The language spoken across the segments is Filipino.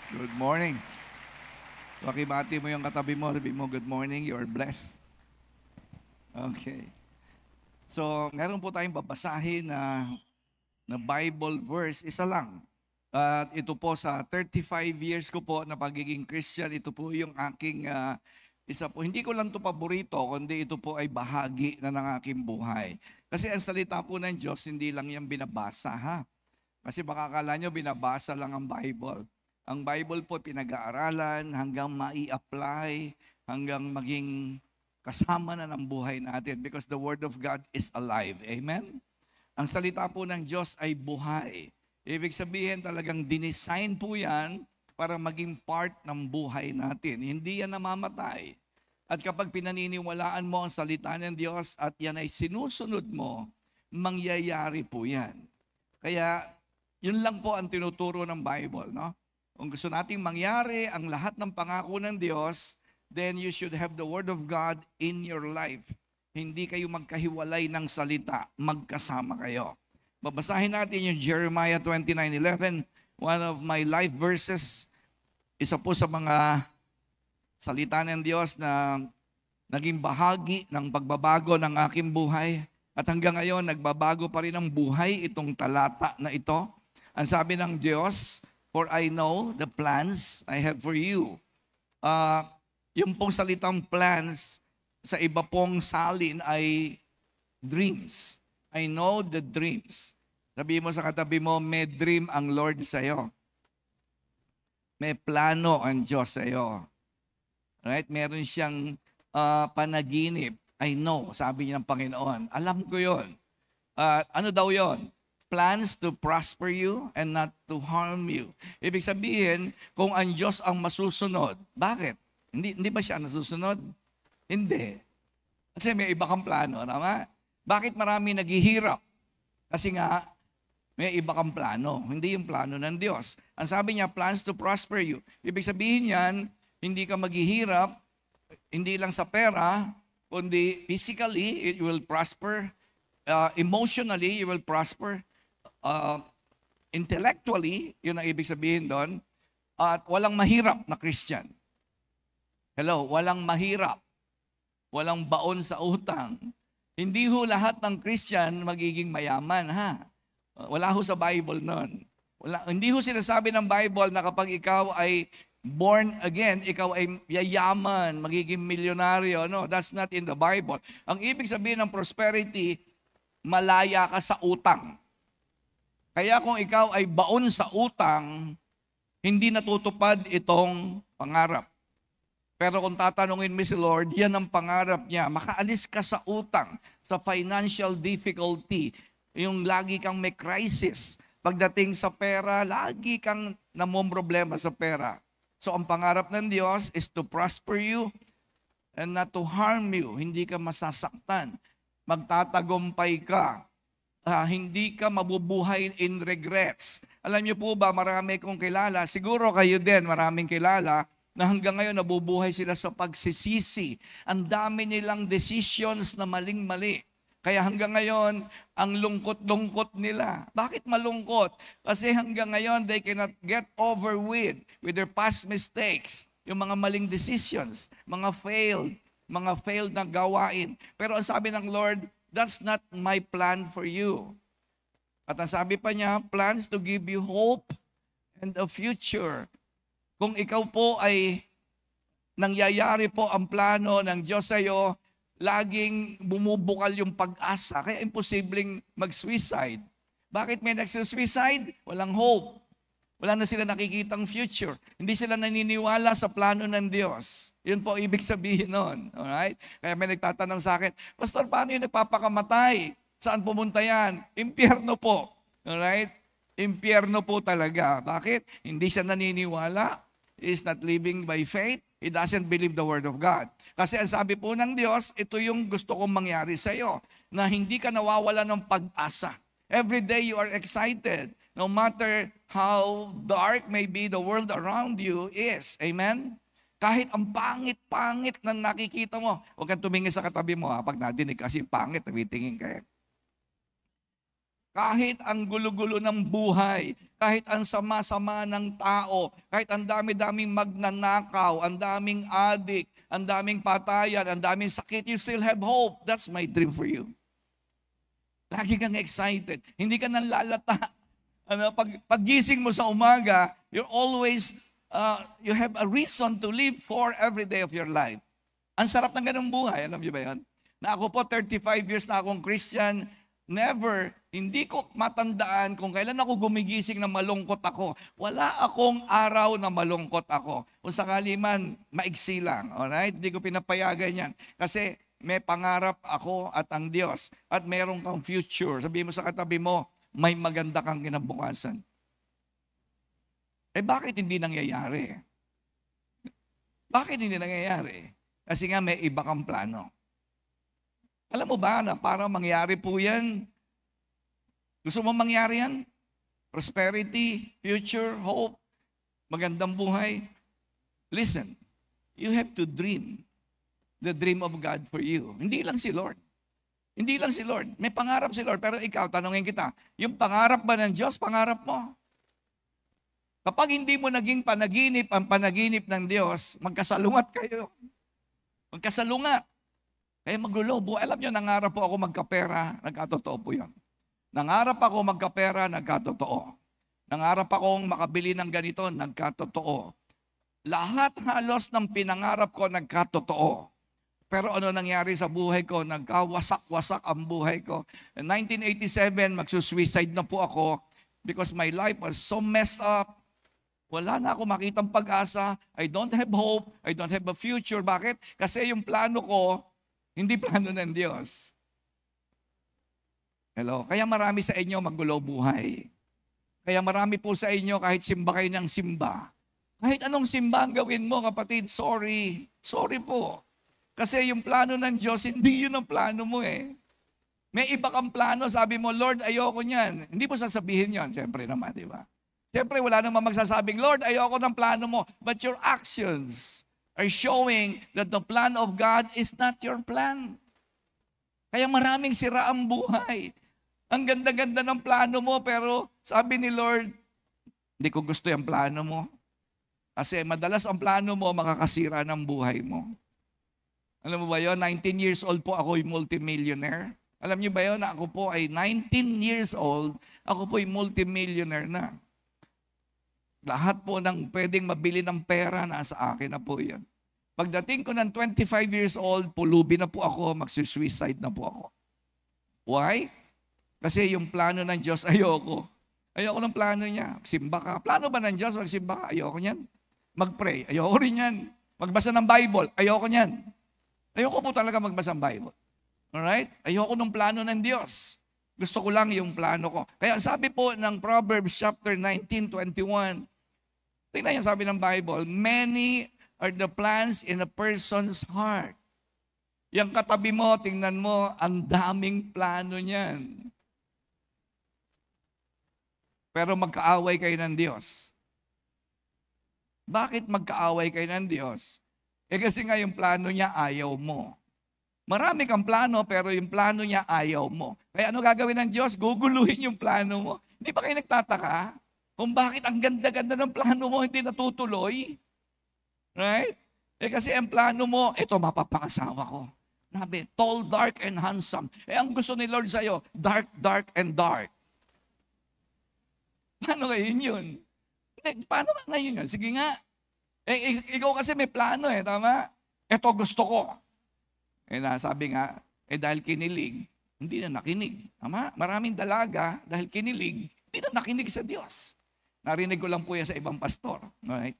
Good morning. Pakibati mo yung katabi mo. Sabi mo, good morning, you're blessed. Okay. So, meron po tayong babasahin na Bible verse. Isa lang. At ito po sa 35 years ko po na pagiging Christian, ito po yung aking isa po. Hindi ko lang ito paborito, kundi ito po ay bahagi na ng aking buhay. Kasi ang salita po ng Diyos, hindi lang yan binabasa, ha? Kasi baka akala nyo, binabasa lang ang Bible. Ang Bible po pinag-aaralan hanggang mai-apply, hanggang maging kasama na ng buhay natin because the Word of God is alive. Amen? Ang salita po ng Diyos ay buhay. Ibig sabihin talagang dinesign po yan para maging part ng buhay natin. Hindi yan namamatay. At kapag pinaniniwalaan mo ang salita ng Diyos at yan ay sinusunod mo, mangyayari po yan. Kaya yun lang po ang tinuturo ng Bible, no? Kung gusto nating mangyari ang lahat ng pangako ng Diyos, then you should have the Word of God in your life. Hindi kayo magkahiwalay ng salita, magkasama kayo. Babasahin natin yung Jeremiah 29:11, one of my life verses. Isa po sa mga salita ng Diyos na naging bahagi ng pagbabago ng aking buhay. At hanggang ngayon, nagbabago pa rin ang buhay itong talata na ito. Ang sabi ng Diyos, for I know the plans I have for you. Yung pong salitang plans, sa iba pong salin ay dreams. I know the dreams. Sabi mo sa katabi mo, may dream ang Lord sa'yo. May plano ang Diyos sa'yo. Right? Meron siyang panaginip. I know, sabi niya ng Panginoon. Alam ko yon. Ano daw yon? Plans to prosper you and not to harm you. Ibig sabihin, kung ang Diyos ang masusunod, bakit? Hindi ba siya nasusunod? Hindi. Kasi may iba kang plano, tama? Bakit marami naghihirap? Kasi nga, may iba kang plano. Hindi yung plano ng Diyos. Ang sabi niya, plans to prosper you. Ibig sabihin yan, hindi ka maghihirap, hindi lang sa pera, kundi physically, it will prosper. Emotionally, you will prosper. Intellectually, yun ang ibig sabihin doon. At walang mahirap na Christian. Hello, walang mahirap. Walang baon sa utang. Hindi ho lahat ng Christian magiging mayaman, ha? Wala ho sa Bible nun. Hindi ho sinasabi ng Bible na kapag ikaw ay born again, ikaw ay yayaman, magiging milyonaryo. No, that's not in the Bible. Ang ibig sabihin ng prosperity, malaya ka sa utang. Kaya kung ikaw ay baon sa utang, hindi natutupad itong pangarap. Pero kung tatanungin mo si Lord, yan ang pangarap niya. Makaalis ka sa utang, sa financial difficulty, yung lagi kang may crisis. Pagdating sa pera, lagi kang namomroblema sa pera. So ang pangarap ng Diyos is to prosper you and not to harm you. Hindi ka masasaktan. Magtatagumpay ka. Hindi ka mabubuhay in regrets. Alam niyo po ba, marami kong kilala, siguro kayo din, maraming kilala, na hanggang ngayon nabubuhay sila sa pagsisisi. Ang dami nilang decisions na maling-mali. Kaya hanggang ngayon, ang lungkot-lungkot nila. Bakit malungkot? Kasi hanggang ngayon, they cannot get over with their past mistakes. Yung mga maling decisions, mga failed na gawain. Pero ang sabi ng Lord, that's not my plan for you. At ang sabi pa niya, plans to give you hope and a future. Kung ikaw po ay nangyayari po ang plano ng Diyos sa iyo, laging bumubukal yung pag-asa. Kaya imposibleng mag-suicide. Bakit may nagsuicide? Walang hope. Wala na sila nakikitang future. Hindi sila naniniwala sa plano ng Diyos. Yun po ibig sabihin nun. Alright? Kaya may nagtatanong sa akin, Pastor, paano yung nagpapakamatay? Saan pumunta yan? Impyerno po. Alright? Impyerno po talaga. Bakit? Hindi siya naniniwala. He is not living by faith. He doesn't believe the Word of God. Kasi ang sabi po ng Diyos, ito yung gusto kong mangyari sa iyo. Na hindi ka nawawala ng pag-asa. Every day you are excited. No matter how dark may be the world around you is. Amen? Kahit ang pangit-pangit na nakikita mo, huwag kang tumingin sa katabi mo. Pag nadinig kasi pangit, tingin kayo. Kahit ang gulo-gulo ng buhay, kahit ang sama-sama ng tao, kahit ang dami-daming magnanakaw, ang daming adik, ang daming patayan, ang daming sakit, you still have hope. That's my dream for you. Lagi kang excited. Hindi ka nang lalata. Paggising mo sa umaga, you're always, you have a reason to live for every day of your life. Ang sarap ng ganung buhay. Alam niyo ba yun? Na ako po, 35 years na akong Christian, hindi ko matandaan kung kailan ako gumigising na malungkot ako. Wala akong araw na malungkot ako. Kung sakali man, maigsi lang. Alright? Hindi ko pinapayagan yan. Kasi may pangarap ako at ang Diyos. At meron kang future. Sabihin mo sa katabi mo, may maganda kang kinabukasan. Bakit hindi nangyayari? Bakit hindi nangyayari? Kasi nga may iba kang plano. Alam mo ba na para mangyari po yan, gusto mo mangyari yan? Prosperity, future, hope, magandang buhay. Listen, you have to dream the dream of God for you. Hindi lang si Lord. Hindi lang si Lord. May pangarap si Lord, pero ikaw, tanungin kita, yung pangarap ba ng Diyos, pangarap mo? Kapag hindi mo naging panaginip ang panaginip ng Diyos, magkasalungat kayo. Magkasalungat. Kaya magulo. Alam nyo, nangarap po ako magkapera, nagkatotoo po yun. Nangarap ako magkapera, nagkatotoo. Nangarap akong makabili ng ganito, nagkatotoo. Lahat halos ng pinangarap ko, nagkatotoo. Pero ano nangyari sa buhay ko? Nagkawasak-wasak ang buhay ko. In 1987, magsusuicide na po ako because my life was so messed up. Wala na ako makitang pag-asa. I don't have hope. I don't have a future. Bakit? Kasi yung plano ko, hindi plano ng Diyos. Hello? Kaya marami sa inyo magulo buhay. Kaya marami po sa inyo kahit simba kayo ng simba. Kahit anong simba ang gawin mo, kapatid, sorry. Sorry po. Kasi yung plano ng Diyos, hindi yun ang plano mo eh. May iba kang plano, sabi mo, Lord, ayoko niyan. Hindi mo sasabihin yon, siyempre naman, di ba? Siyempre, wala naman magsasabing, Lord, ayoko ng plano mo. But your actions are showing that the plan of God is not your plan. Kaya maraming sira ang buhay. Ang ganda-ganda ng plano mo, pero sabi ni Lord, hindi ko gusto yung plano mo. Kasi madalas ang plano mo, makakasira ng buhay mo. Alam mo ba yun? 19 years old po ako yung multimillionaire. Alam niyo ba yun? Ako po ay 19 years old, ako po ay multimillionaire na. Lahat po ng pwedeng mabili ng pera, nasa akin na po yan. Pagdating ko ng 25 years old, pulubi na po ako, magsusuicide na po ako. Why? Kasi yung plano ng Diyos, ayoko. Ayoko ng plano niya. Simba ka. Plano ba ng Diyos, magsimba ka? Ayoko niyan. Mag-pray. Ayoko rin yan. Magbasa ng Bible. Ayoko niyan. Ayoko po talaga magbasa ng Bible. Alright? Ayoko ng plano ng Diyos. Gusto ko lang yung plano ko. Kaya sabi po ng Proverbs chapter 19:21, tingnan niyo sabi ng Bible, many are the plans in a person's heart. Yang katabi mo, tingnan mo, ang daming plano niyan. Pero magkaaway kayo ng Diyos. Bakit magkaaway kayo ng Diyos? Kasi nga yung plano niya ayaw mo. Marami kang plano pero yung plano niya ayaw mo. Kaya ano gagawin ng Diyos? Guguluhin yung plano mo. Hindi ba kayo nagtataka kung bakit ang ganda-ganda ng plano mo hindi natutuloy? Right? Kasi ang plano mo, ito mapapangasawa ko. Grabe, tall, dark, and handsome. Ang gusto ni Lord sa'yo, dark, dark, and dark. Paano ngayon yun? Paano nga ngayon yun? Sige nga. Ikaw kasi may plano tama? Ito gusto ko. Sabi nga, dahil kinilig, hindi na nakinig. Tama? Maraming dalaga, dahil kinilig, hindi na nakinig sa Diyos. Narinig ko lang po yan sa ibang pastor. Alright?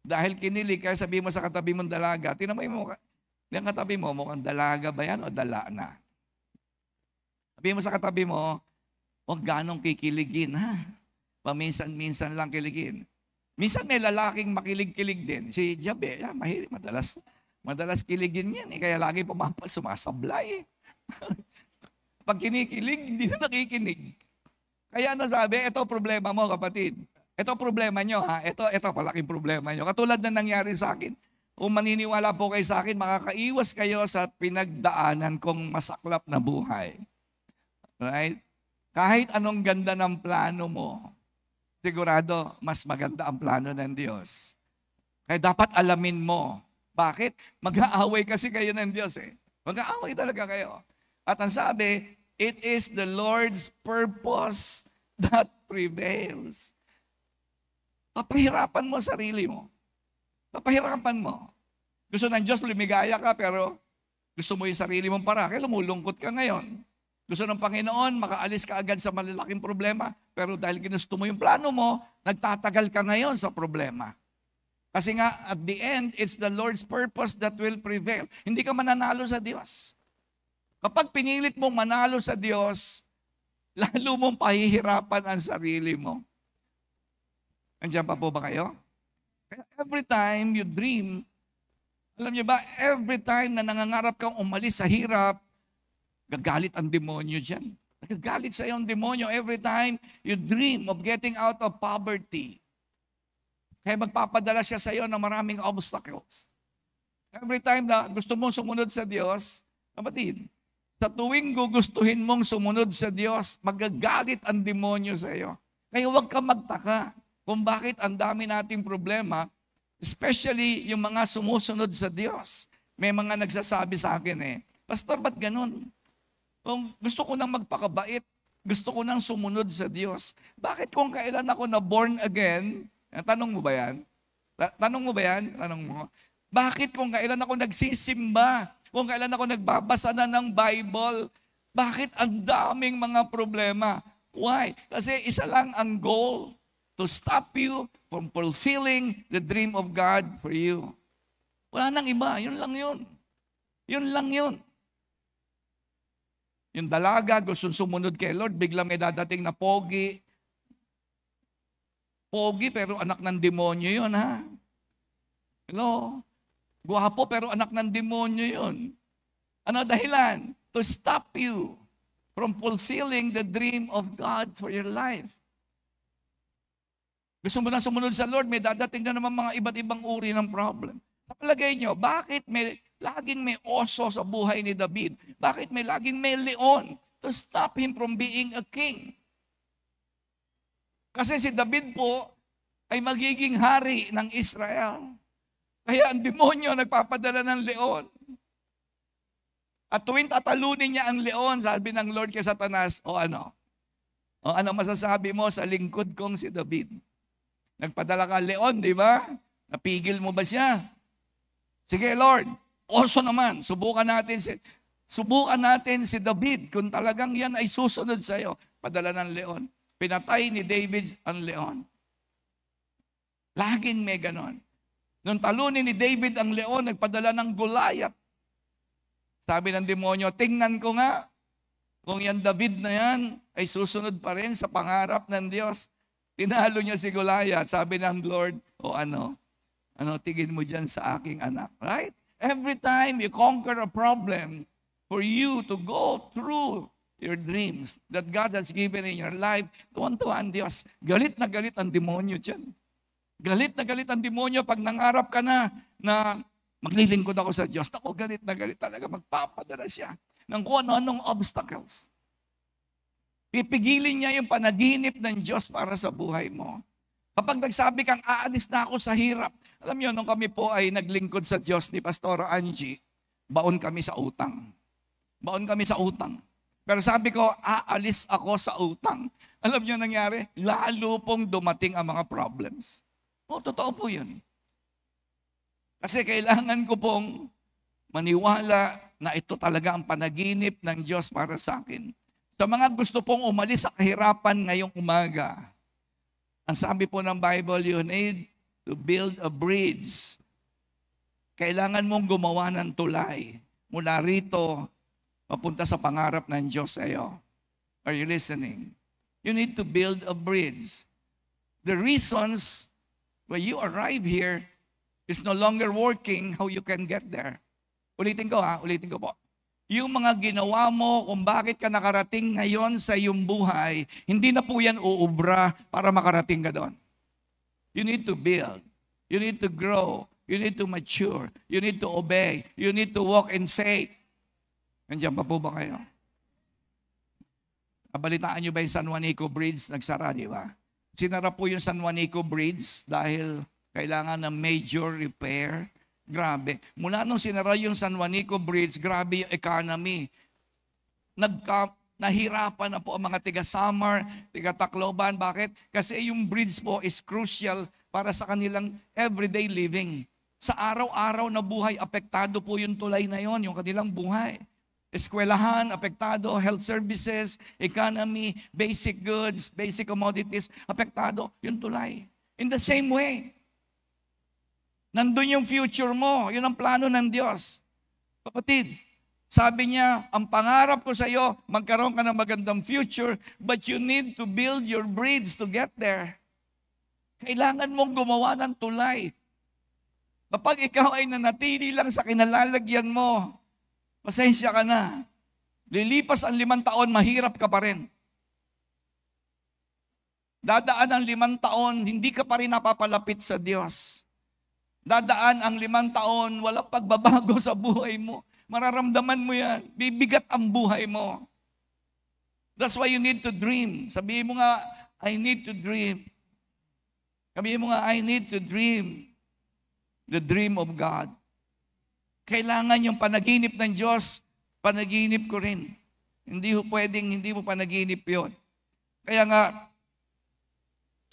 Dahil kinilig, kaya sabihin mo sa katabi mong dalaga, tingnan mo yung katabi mo, mukhang dalaga ba yan o dala na? Sabihin mo sa katabi mo, huwag ganong kikiligin, ha? Paminsan-minsan lang kiligin. Minsan may lalaking makilig-kilig din. Si Jabe, mahilig, madalas kiligin yan. Kaya lagi sumasablay. Pag kinikilig, hindi na nakikinig. Kaya sabi, ito problema mo, kapatid. Ito problema nyo, ha? Ito palaking problema nyo. Katulad na nangyari sa akin. Kung maniniwala po kayo sa akin, makakaiwas kayo sa pinagdaanan kong masaklap na buhay. Right? Kahit anong ganda ng plano mo, sigurado mas maganda ang plano ng Diyos. Kaya dapat alamin mo. Bakit? Mag-aaway kasi kayo ng Diyos eh. Mag-aaway talaga kayo. At ang sabi, it is the Lord's purpose that prevails. Papahirapan mo sarili mo. Papahirapan mo. Gusto ng Diyos lumigaya ka, pero gusto mo yung sarili mong para. Kaya lumulungkot ka ngayon. Gusto ng Panginoon, makaalis ka agad sa malalaking problema, pero dahil ginusto mo yung plano mo, nagtatagal ka ngayon sa problema. Kasi nga, at the end, it's the Lord's purpose that will prevail. Hindi ka mananalo sa Diyos. Kapag pinilit mong manalo sa Diyos, lalo mong pahihirapan ang sarili mo. Andiyan pa po ba kayo? Every time you dream, alam niyo ba, every time na nangangarap kang umalis sa hirap, gagalit ang demonyo dyan. Nagagalit sa iyo ang demonyo every time you dream of getting out of poverty. Kaya magpapadala siya sa iyo ng maraming obstacles. Every time na gusto mong sumunod sa Diyos, kapatid, sa tuwing gugustuhin mong sumunod sa Diyos, magagalit ang demonyo sa iyo. Kaya huwag ka magtaka kung bakit ang dami nating problema, especially yung mga sumusunod sa Diyos. May mga nagsasabi sa akin Pastor, ba't ganun? Kung gusto ko nang magpakabait, gusto ko nang sumunod sa Diyos, bakit kung kailan ako na born again, tanong mo ba yan? Tanong mo ba yan? Tanong mo. Bakit kung kailan ako nagsisimba, kung kailan ako nagbabasa na ng Bible, bakit ang daming mga problema? Why? Kasi isa lang ang goal, to stop you from fulfilling the dream of God for you. Wala nang iba, yun lang yun. Yun lang yun. Yung dalaga, gusto sumunod kay Lord, bigla may dadating na pogi. Pogi pero anak ng demonyo yun, ha? Hello? Guwapo pero anak ng demonyo yun. Ano dahilan? To stop you from fulfilling the dream of God for your life. Gusto mo na sumunod sa Lord, may dadating na naman mga iba't ibang uri ng problem. Palagay nyo, bakit laging may oso sa buhay ni David? Bakit laging may leon to stop him from being a king? Kasi si David po ay magiging hari ng Israel. Kaya ang demonyo nagpapadala ng leon. At tuwing tatalunin niya ang leon, sabi ng Lord kay Satanas, O ano masasabi mo sa lingkod kong si David? Nagpadala ka leon, di ba? Napigil mo ba siya? Sige, Lord, oso naman. Subukan natin si David kung talagang yan ay susunod sa iyo. Padala ng leon. Pinatay ni David ang leon. Laging may ganon. Nung talunin ni David ang leon, nagpadala ng Goliath. Sabi ng demonyo, tingnan ko nga kung yan David na yan ay susunod pa rin sa pangarap ng Diyos. Tinalo niya si Goliath. Sabi ng Lord, tingin mo dyan sa aking anak. Right? Every time you conquer a problem, for you to go through your dreams that God has given in your life, tuwan-tuwa ang Diyos. Galit na galit ang demonyo dyan. Galit na galit ang demonyo pag nangarap ka na maglilingkod ako sa Diyos. Ako, galit na galit talaga. Magpapadala siya ng kung ano-anong obstacles. Pipigilin niya yung panaginip ng Diyos para sa buhay mo. Kapag nagsabi kang, aalis na ako sa hirap. Alam niyo, nung kami po ay naglingkod sa Diyos ni Pastora Angie, baon kami sa utang. Baon kami sa utang. Pero sabi ko, aalis ako sa utang. Alam niyo nangyari? Lalo pong dumating ang mga problems. Totoo po yun. Kasi kailangan ko pong maniwala na ito talaga ang panaginip ng Diyos para sa akin. Sa mga gusto pong umalis sa kahirapan ngayong umaga, ang sabi po ng Bible, you need to build a bridge. Kailangan mong gumawa ng tulay mula rito papunta sa pangarap ng Diyos sa iyo. Are you listening? You need to build a bridge. The reasons why you arrive here is no longer working how you can get there. Ulitin ko po. Yung mga ginawa mo kung bakit ka nakarating ngayon sa iyong buhay, hindi na po yan uubra para makarating ka doon. You need to build. You need to grow. You need to mature. You need to obey. You need to walk in faith. Nandiyan pa po ba kayo? Nabalitaan nyo ba yung San Juanico Bridge? Nagsara, di ba? Sinara po yung San Juanico Bridge dahil kailangan ng major repair. Grabe. Mula nung sinara yung San Juanico Bridge, grabe yung economy. Nahirapan na po ang mga tiga-Samar, tiga-Tacloban. Bakit? Kasi yung bridge po is crucial para sa kanilang everyday living. Sa araw-araw na buhay, apektado po yung tulay na yon, yung kanilang buhay. Eskwelahan, apektado, health services, economy, basic goods, basic commodities, apektado yung tulay. In the same way, nandun yung future mo, yun ang plano ng Diyos. Kapatid, sabi niya, ang pangarap ko sa iyo, magkaroon ka ng magandang future, but you need to build your bridge to get there. Kailangan mong gumawa ng tulay. Kapag ikaw ay nanatili lang sa kinalalagyan mo, pasensya ka na. Lilipas ang 5 taon, mahirap ka pa rin. Dadaan ang 5 taon, hindi ka pa rin napapalapit sa Diyos. Dadaan ang 5 taon, walang pagbabago sa buhay mo. Mararamdaman mo yan. Bibigat ang buhay mo. That's why you need to dream. Sabihin mo nga, I need to dream. Sabihin mo nga, I need to dream. The dream of God. Kailangan yung panaginip ng Diyos, panaginip ko rin. Hindi mo pwedeng, hindi mo panaginip yon. Kaya nga,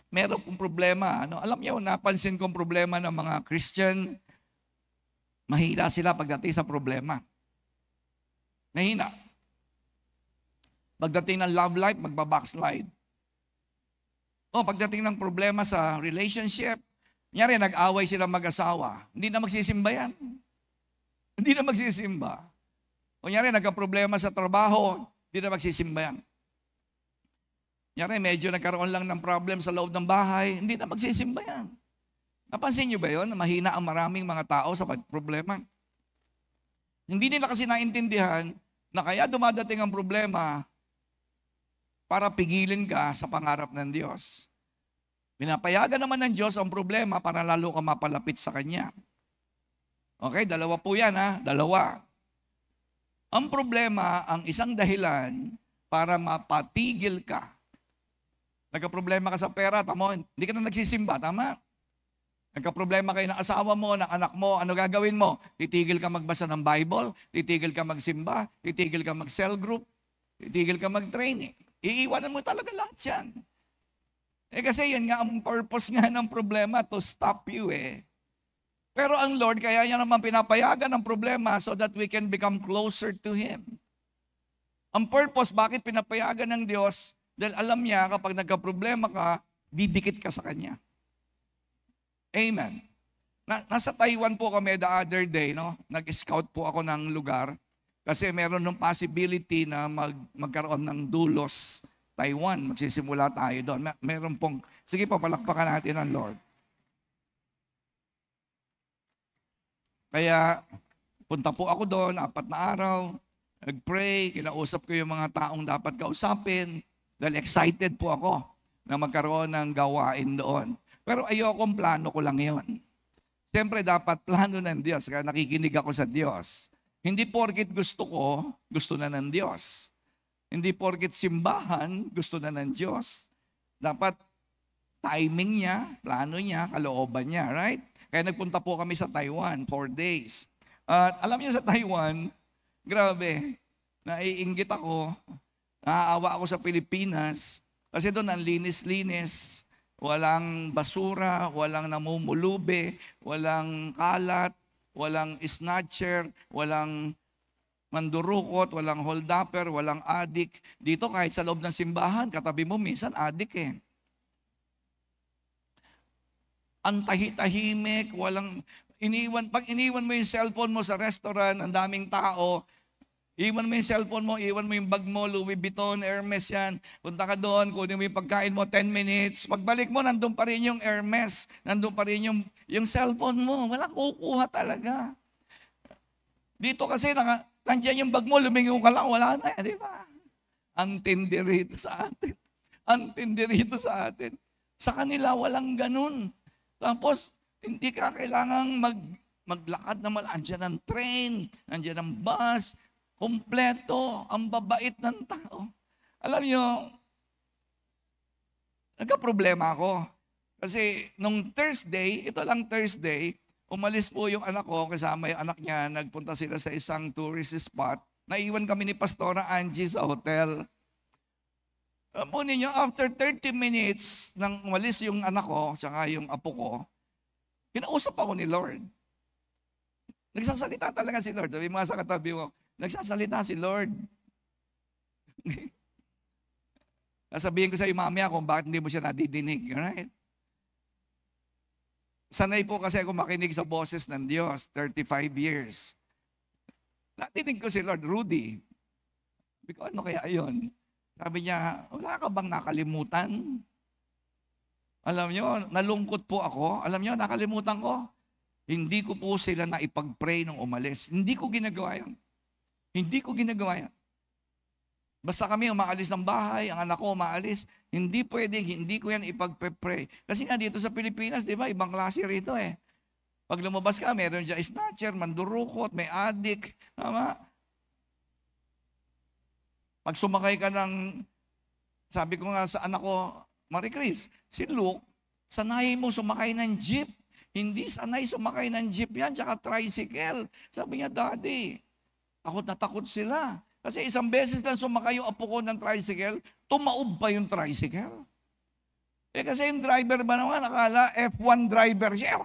meron pong problema. Alam niyo, napansin kong problema ng mga Christian, mahina sila pagdating sa problema. Mahina. Pagdating ng love life, magbabackslide. Pagdating ng problema sa relationship, kunyari, nag-away silang mag-asawa, hindi na magsisimba yan. Hindi na magsisimba. Kunyari, nagka-problema sa trabaho, hindi na magsisimba yan. Kunyari, medyo nagkaroon lang ng problem sa loob ng bahay, hindi na magsisimba yan. Napansin niyo ba yun? Mahina ang maraming mga tao sa problema. Hindi nila kasi naintindihan na kaya dumadating ang problema para pigilin ka sa pangarap ng Diyos. Pinapayagan naman ng Diyos ang problema para lalo ka mapalapit sa Kanya. Okay, 2 po yan ha, 2. Ang problema, ang isang dahilan para mapatigil ka. Nagka-problema ka sa pera, tamo, hindi ka na nagsisimba, tama? Nagka-problema kayo ng asawa mo, ng anak mo, ano gagawin mo? Titigil ka magbasa ng Bible, titigil ka magsimba, titigil ka mag-cell group, titigil ka mag-training. Iiwanan mo talaga lahat yan. Kasi yan nga ang purpose nga ng problema, to stop you Pero ang Lord, kaya niya naman pinapayagan ng problema so that we can become closer to Him. Ang purpose, bakit pinapayagan ng Diyos? Dahil alam niya kapag nagka-problema ka, didikit ka sa Kanya. Amen. Nasa Taiwan po kami the other day, nag-scout po ako ng lugar kasi meron ng possibility na magkaroon ng dulos Taiwan. Magsisimula tayo doon. Meron pong, sige pa, palakpakan natin ang Lord. Kaya punta po ako doon, 4 na araw, nag-pray, kinausap ko yung mga taong dapat kausapin dahil excited po ako na magkaroon ng gawain doon. Pero ayokong plano ko lang yon. Siyempre dapat plano ng Diyos, kaya nakikinig ako sa Diyos. Hindi porkit gusto ko, gusto na ng Diyos. Hindi porkit simbahan, gusto na ng Diyos. Dapat timing niya, plano niya, kalooban niya, right? Kaya nagpunta po kami sa Taiwan, 4 days. At alam niyo sa Taiwan, grabe, naiinggit ako, naaawa ako sa Pilipinas, kasi doon ang linis-linis, walang basura, walang namumulube, walang kalat, walang snatcher, walang mandurukot, walang holdupper, walang adik. Dito kahit sa loob ng simbahan, katabi mo minsan adik Ang tahimik, walang pag iniwan mo yung cellphone mo sa restaurant, ang daming tao, iwan mo yung cellphone mo, iwan mo yung bag mo, Louis Vuitton, Hermes yan. Punta ka doon, kunin mo yung pagkain mo, 10 minutes. Pagbalik mo, nandun pa rin yung Hermes. Nandun pa rin yung cellphone mo. Walang kukuha talaga. Dito kasi, nandiyan yung bag mo, lumingaw ka lang, wala na. Di ba? Ang tindi rito sa atin. Ang tindi rito sa atin. Sa kanila, walang ganun. Tapos, hindi ka kailangang maglakad naman. Andiyan ang train, andiyan ang bus, kompleto, ang babait ng tao. Alam nyo, nagka-problema ako. Kasi nung Thursday, ito lang Thursday, umalis po yung anak ko, kasama yung anak niya, nagpunta sila sa isang tourist spot. Naiwan kami ni Pastora Angie sa hotel. Alam po ninyo, after 30 minutes nang umalis yung anak ko, tsaka yung apo ko, kinausap ako ni Lord. Nagsasalita talaga si Lord. Sabi mga sa katabi mo, nagsasalita si Lord. Sabihin ko sa iyo mamaya kung bakit hindi mo siya nadidinig. Right? Sanay po kasi ako makinig sa boses ng Diyos, 35 years. Nadinig ko si Lord, Rudy. Sabi ko, ano kaya yun? Sabi niya, wala ka bang nakalimutan? Alam niyo, nalungkot po ako. Alam niyo, nakalimutan ko. Hindi ko po sila na ipag-pray nung umalis. Hindi ko ginagawa yun. Hindi ko ginagawa yun. Basta kami umaalis ng bahay, ang anak ko umaalis, hindi pwedeng, hindi ko yan ipag-pray. Kasi nga dito sa Pilipinas, di ba, ibang klase rito eh. Pag lumabas ka, meron dyan snatcher, mandurukot, may addict. Tama? Pag sumakay ka ng, sabi ko nga sa anak ko, Marie Chris, si Luke, sanayin mo sumakay ng jeep. Hindi sanay sumakay ng jeep yan, tsaka tricycle. Sabi niya, Daddy, takot na takot sila. Kasi isang beses lang sumakay yung apo ko ng tricycle, tumaob pa yung tricycle. Eh kasi yung driver ba naman, nakala F1 driver siya.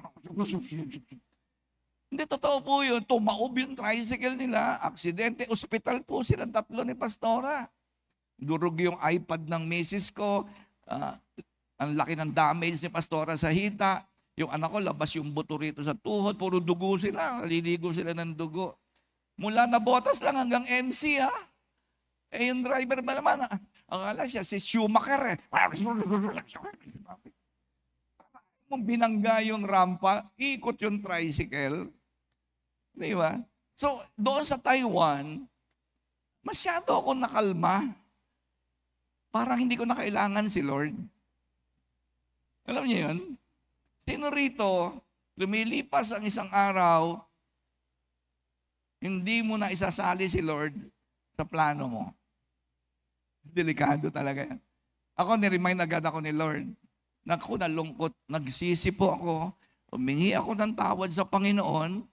Hindi, totoo po yun. Tumaob yung tricycle nila, aksidente, ospital po silang tatlo ni Pastora. Durog yung iPad ng misis ko, ang laki ng damage ni Pastora sa hita. Yung anak ko, labas yung buto rito sa tuhod, puro dugo sila, liligo sila ng dugo. Mula na botas lang hanggang MC, ha? Eh, yung driver ba naman, akala siya, si Schumacher, eh. Kung binangga yung rampa, ikot yung tricycle. Di ba? So, doon sa Taiwan, masyado ako nakalma. Parang hindi ko na kailangan si Lord. Alam niyo yun? Sino rito, lumilipas ang isang araw, hindi mo na isasali si Lord sa plano mo. Delikado talaga yan. Ako, niremind agad ako ni Lord. Naku, nalungkot, nagsisi po ako, humingi ako ng tawad sa Panginoon,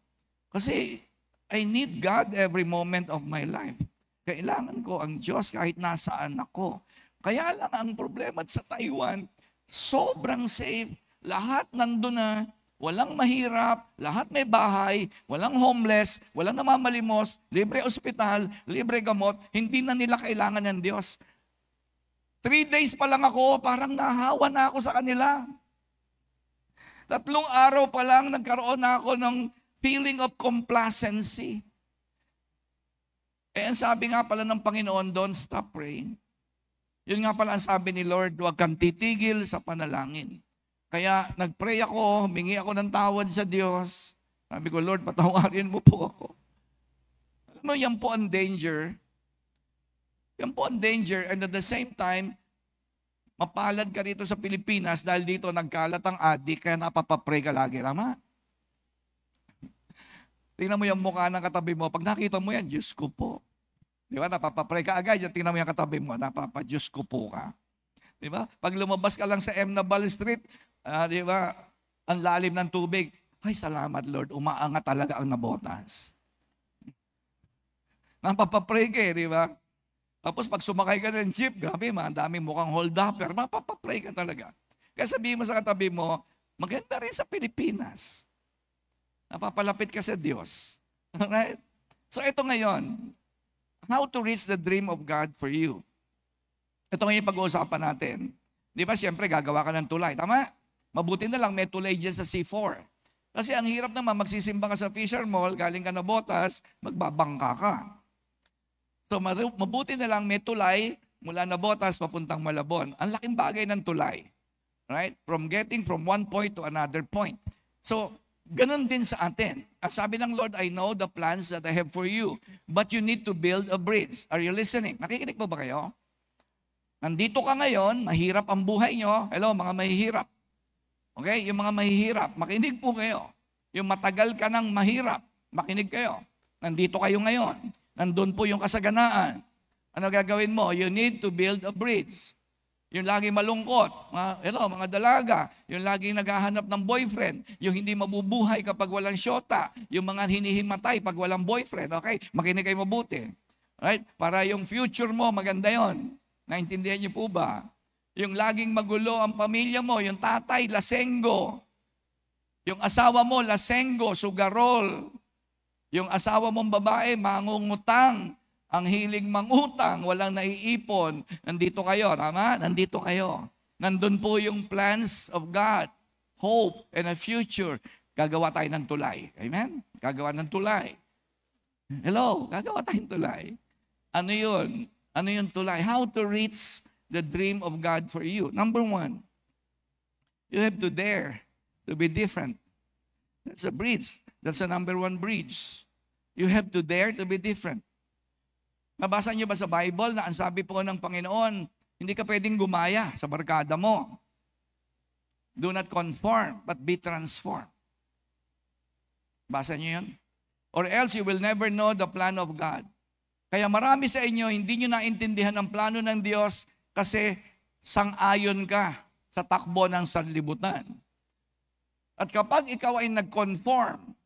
kasi I need God every moment of my life. Kailangan ko ang Diyos kahit nasaan ako. Kaya lang ang problema sa Taiwan, sobrang safe, lahat nandun na, walang mahirap, lahat may bahay, walang homeless, walang namamalimos, libre ospital, libre gamot, hindi na nila kailangan ng Diyos. 3 days pa lang ako, parang nahawa na ako sa kanila. 3 araw pa lang, nagkaroon na ako ng feeling of complacency. Eh, ang sabi nga pala ng Panginoon, don't stop praying. Yun nga pala ang sabi ni Lord, huwag kang titigil sa panalangin. Kaya nagpray ako, humingi ako ng tawad sa Diyos. Sabi ko, Lord, patawarin mo po ako. Alam mo, yan po ang danger. Yan po ang danger, and at the same time, mapalad ka rito sa Pilipinas dahil dito nagkalat ang adik, kaya napapapray ka lagi. Tama? Tingnan mo yung mukha ng katabi mo. Pag nakita mo yan, Diyos ko po. Di ba? Napapapray ka agad. Tingnan mo yung katabi mo. Diyos ko po ka. Di ba? Pag lumabas ka lang sa M. Nabal Street, di ba? Ang lalim ng tubig. Ay, salamat Lord. Umaangat talaga ang nabotas. Napapapray ka di ba? Tapos pag sumakay ka ng jeep, grabe, daming mukhang hold-upper. Mapapapray ka talaga. Kaya sabihin mo sa katabi mo, maganda rin sa Pilipinas. Napapalapit ka sa Diyos. Alright? So ito ngayon, how to reach the dream of God for you. Ito ngayon pag-uusapan natin. Di ba, siyempre gagawa ka ng tulay. Tama? Mabuti na lang may tulay dyan sa C4. Kasi ang hirap naman, magsisimba ka sa Fisher Mall, galing ka na Botas, magbabangka ka. So mabuti na lang may tulay mula na Botas papuntang Malabon. Ang laking bagay ng tulay. Right? From getting from one point to another point. So, ganun din sa atin. Ang sabi ng Lord, I know the plans that I have for you, but you need to build a bridge. Are you listening? Nakikinig po ba kayo? Nandito ka ngayon, mahirap ang buhay nyo. Hello, mga mahihirap. Okay? Yung mga mahihirap, makinig po kayo. Yung matagal ka ng mahirap, makinig kayo. Nandito kayo ngayon. Nandun po yung kasaganaan. Ano gagawin mo? You need to build a bridge. Yung lagi malungkot, mga dalaga, yung lagi naghahanap ng boyfriend, yung hindi mabubuhay kapag walang syota, yung mga hinihimatay pag walang boyfriend, okay? Makinig kayo mabuti. Right? Para yung future mo, maganda yon. Naintindihan niyo po ba? Yung laging magulo ang pamilya mo, yung tatay, lasenggo. Yung asawa mo, lasenggo, sugarol. Yung asawa mong babae, mangungutang. Ang hilig mangutang, walang naiipon. Nandito kayo, tama? Nandito kayo. Nandun po yung plans of God, hope, and a future. Gagawa tayo ng tulay. Amen? Gagawa ng tulay. Hello? Gagawa tayong tulay. Ano yun? Ano yung tulay? How to reach the dream of God for you. Number one, you have to dare to be different. That's a bridge. That's the number one bridge. You have to dare to be different. Nabasa niyo ba sa Bible na ang sabi po ng Panginoon, hindi ka pwedeng gumaya sa barkada mo. Do not conform, but be transformed. Basa niyo yun? Or else you will never know the plan of God. Kaya marami sa inyo, hindi niyo naintindihan ang plano ng Diyos kasi sang-ayon ka sa takbo ng sanlibutan. At kapag ikaw ay nag-conform,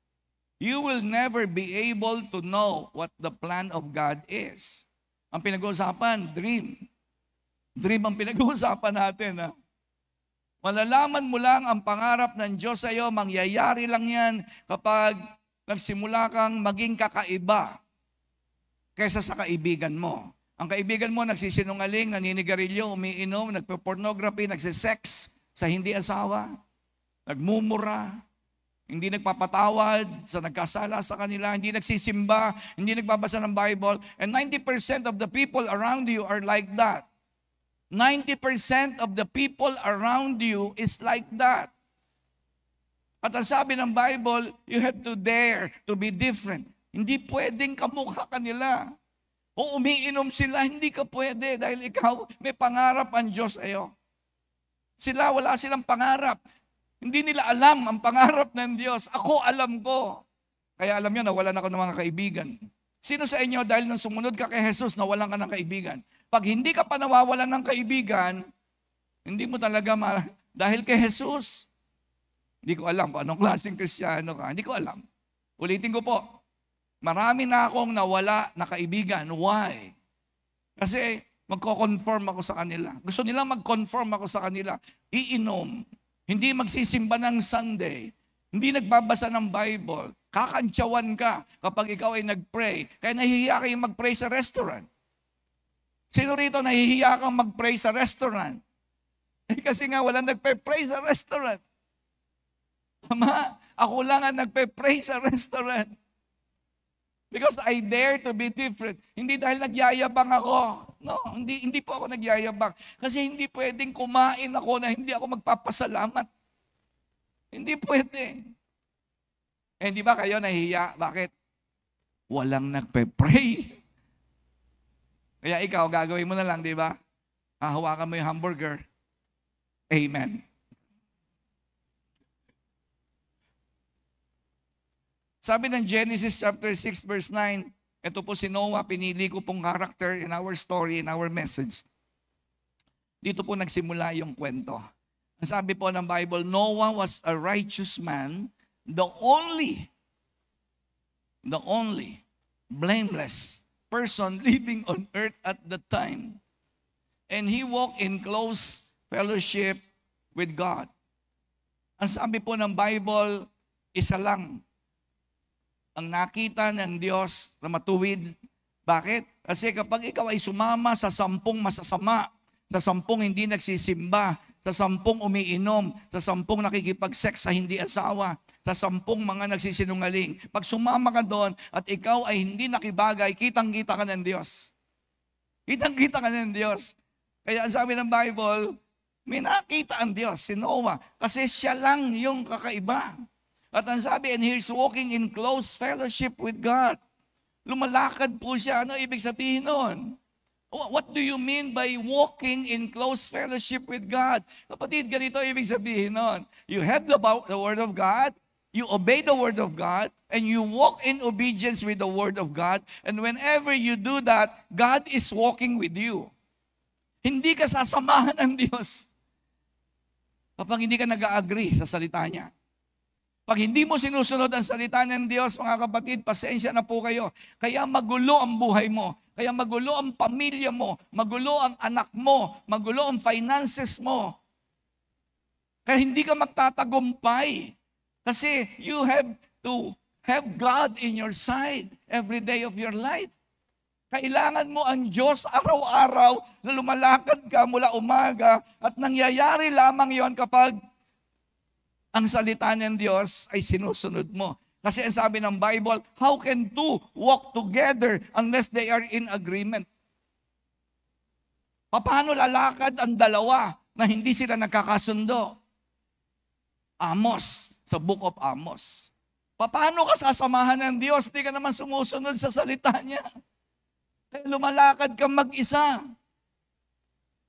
you will never be able to know what the plan of God is. Ang pinag-uusapan, dream. Dream ang pinag-uusapan natin. Ha? Malalaman mo lang ang pangarap ng Diyos sa iyo, mangyayari lang yan kapag nagsimula kang maging kakaiba kaysa sa kaibigan mo. Ang kaibigan mo nagsisinungaling, naninigarilyo, umiinom, nagpo-pornography, nagsisex sa hindi asawa, nagmumura, hindi nagpapatawad sa nagkasala sa kanila, hindi nagsisimba, hindi nagbabasa ng Bible, and 90% of the people around you are like that. 90% of the people around you is like that. At ang sabi ng Bible, you have to dare to be different. Hindi pwedeng kamukha kanila. O umiinom sila, hindi ka pwede dahil ikaw may pangarap ang Diyos sa iyo. Sila, wala silang pangarap. Hindi nila alam ang pangarap ng Diyos. Ako alam ko. Kaya alam nyo, nawalan ako ng mga kaibigan. Sino sa inyo dahil nung sumunod ka kay Jesus, nawalan ka ng kaibigan? Pag hindi ka pa nawawalan ng kaibigan, hindi mo talaga dahil kay Jesus, hindi ko alam kung anong klaseng Kristiyano ka. Hindi ko alam. Ulitin ko po, marami na akong nawala na kaibigan. Why? Kasi magko-conform ako sa kanila. Gusto nila mag-conform ako sa kanila. Iinom. Hindi magsisimba ng Sunday. Hindi nagbabasa ng Bible. Kakantsawan ka kapag ikaw ay nag-pray. Kaya nahihiya kayong mag-pray sa restaurant. Sino rito nahihiya kang mag-pray sa restaurant? Kasi nga walang nagpe-pray sa restaurant. Tama? Ako lang ang nagpe-pray sa restaurant. Because I dare to be different. Hindi dahil nagyayabang ako. No, hindi po ako nagyayabang. Kasi hindi pwedeng kumain ako na hindi ako magpapasalamat. Hindi pwede. Eh, di ba kayo nahihiya? Bakit? Walang nagpe-pray. Kaya ikaw, gagawin mo na lang, di ba? Hahawakan mo yung hamburger. Amen. Sabi ng Genesis chapter 6 verse 9, ito po si Noah, pinili ko pong character in our story, in our message. Dito po nagsimula yung kwento. Ang sabi po ng Bible, Noah was a righteous man, the only blameless person living on earth at the time. And he walked in close fellowship with God. Ang sabi po ng Bible, isa lang ang nakita ng Diyos na matuwid. Bakit? Kasi kapag ikaw ay sumama sa 10 masasama, sa 10 hindi nagsisimba, sa 10 umiinom, sa 10 nakikipag-sex sa hindi asawa, sa 10 mga nagsisinungaling, pag sumama ka doon at ikaw ay hindi nakibagay, kitang-kita ka ng Diyos. Kitang-kita ka ng Diyos. Kaya ang sabi ng Bible, may nakita ang Diyos, si Noah, kasi siya lang yung kakaiba. At ang sabi, and he's walking in close fellowship with God. Lumalakad po siya. Ano ibig sabihin nun? What do you mean by walking in close fellowship with God? Kapatid, ganito ibig sabihin nun. You have the Word of God, You obey the Word of God, and you walk in obedience with the Word of God, and whenever you do that, God is walking with you. Hindi ka sasamahan ng Diyos kapag hindi ka nag-agree sa salita niya. Pag hindi mo sinusunod ang salita ng Diyos, mga kapatid, pasensya na po kayo. Kaya magulo ang buhay mo. Kaya magulo ang pamilya mo. Magulo ang anak mo. Magulo ang finances mo. Kaya hindi ka magtatagumpay. Kasi you have to have God in your side every day of your life. Kailangan mo ang Diyos araw-araw na lumalakad ka mula umaga at nangyayari lamang yon kapag ang salita ng Diyos ay sinusunod mo. Kasi ang sabi ng Bible, how can two walk together unless they are in agreement? Paano lalakad ang dalawa na hindi sila nagkakasundo? Amos, sa Book of Amos. Paano ka sasamahan ng Diyos? Hindi ka naman sumusunod sa salita niya. Kaya lumalakad kang mag-isa.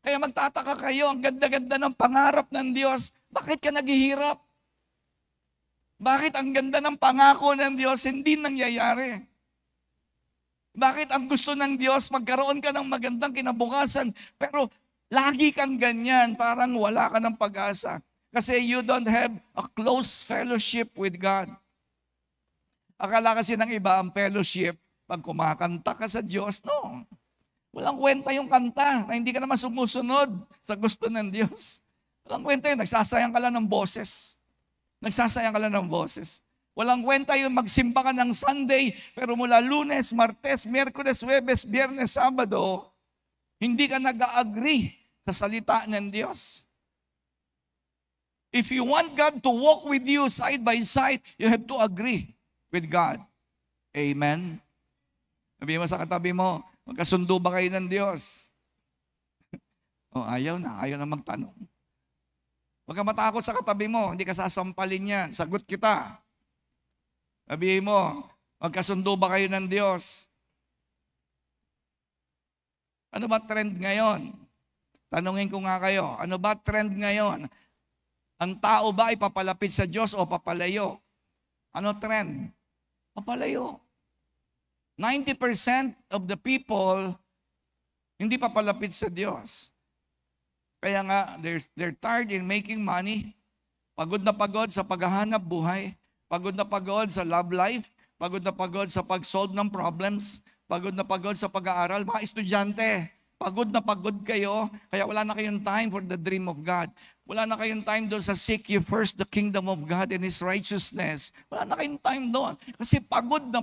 Kaya magtataka kayo, ang ganda-ganda ng pangarap ng Diyos. Bakit ka naghihirap? Bakit ang ganda ng pangako ng Diyos hindi nangyayari? Bakit ang gusto ng Diyos magkaroon ka ng magandang kinabukasan pero lagi kang ganyan, parang wala ka ng pag-asa? Kasi you don't have a close fellowship with God. Akala kasi ng iba ang fellowship, pag kumakanta ka sa Diyos, no. Walang kwenta yung kanta na hindi ka naman sumusunod sa gusto ng Diyos. Walang kwenta yun, nagsasayang ka lang ng boses. Nagsasayang ka lang ng boses. Walang kwenta yung magsimba ka ng Sunday, pero mula Lunes, Martes, Miyerkules, Huwebes, Biyernes, Sabado, hindi ka nag-agree sa salita ng Diyos. If you want God to walk with you side by side, you have to agree with God. Amen? Sabi mo sa katabi mo, magkasundo ba kayo ng Diyos? Ayaw na magtanong. Huwag ka matakot sa katabi mo, hindi ka sasampalin yan. Sagot kita. Sabihin mo, magkasundo ba kayo ng Diyos? Ano ba trend ngayon? Tanungin ko nga kayo, ano ba trend ngayon? Ang tao ba ay papalapit sa Diyos o papalayo? Ano trend? Papalayo. 90% of the people hindi papalapit sa Diyos. Kaya nga, they're tired in making money. Pagod na pagod sa paghahanap buhay. Pagod na pagod sa love life. Pagod na pagod sa pag-solve ng problems. Pagod na pagod sa pag-aaral. Mga estudyante, pagod na pagod kayo. Kaya wala na kayong time for the dream of God. Wala na kayong time doon sa seek ye first the kingdom of God and His righteousness. Wala na kayong time doon. Kasi pagod na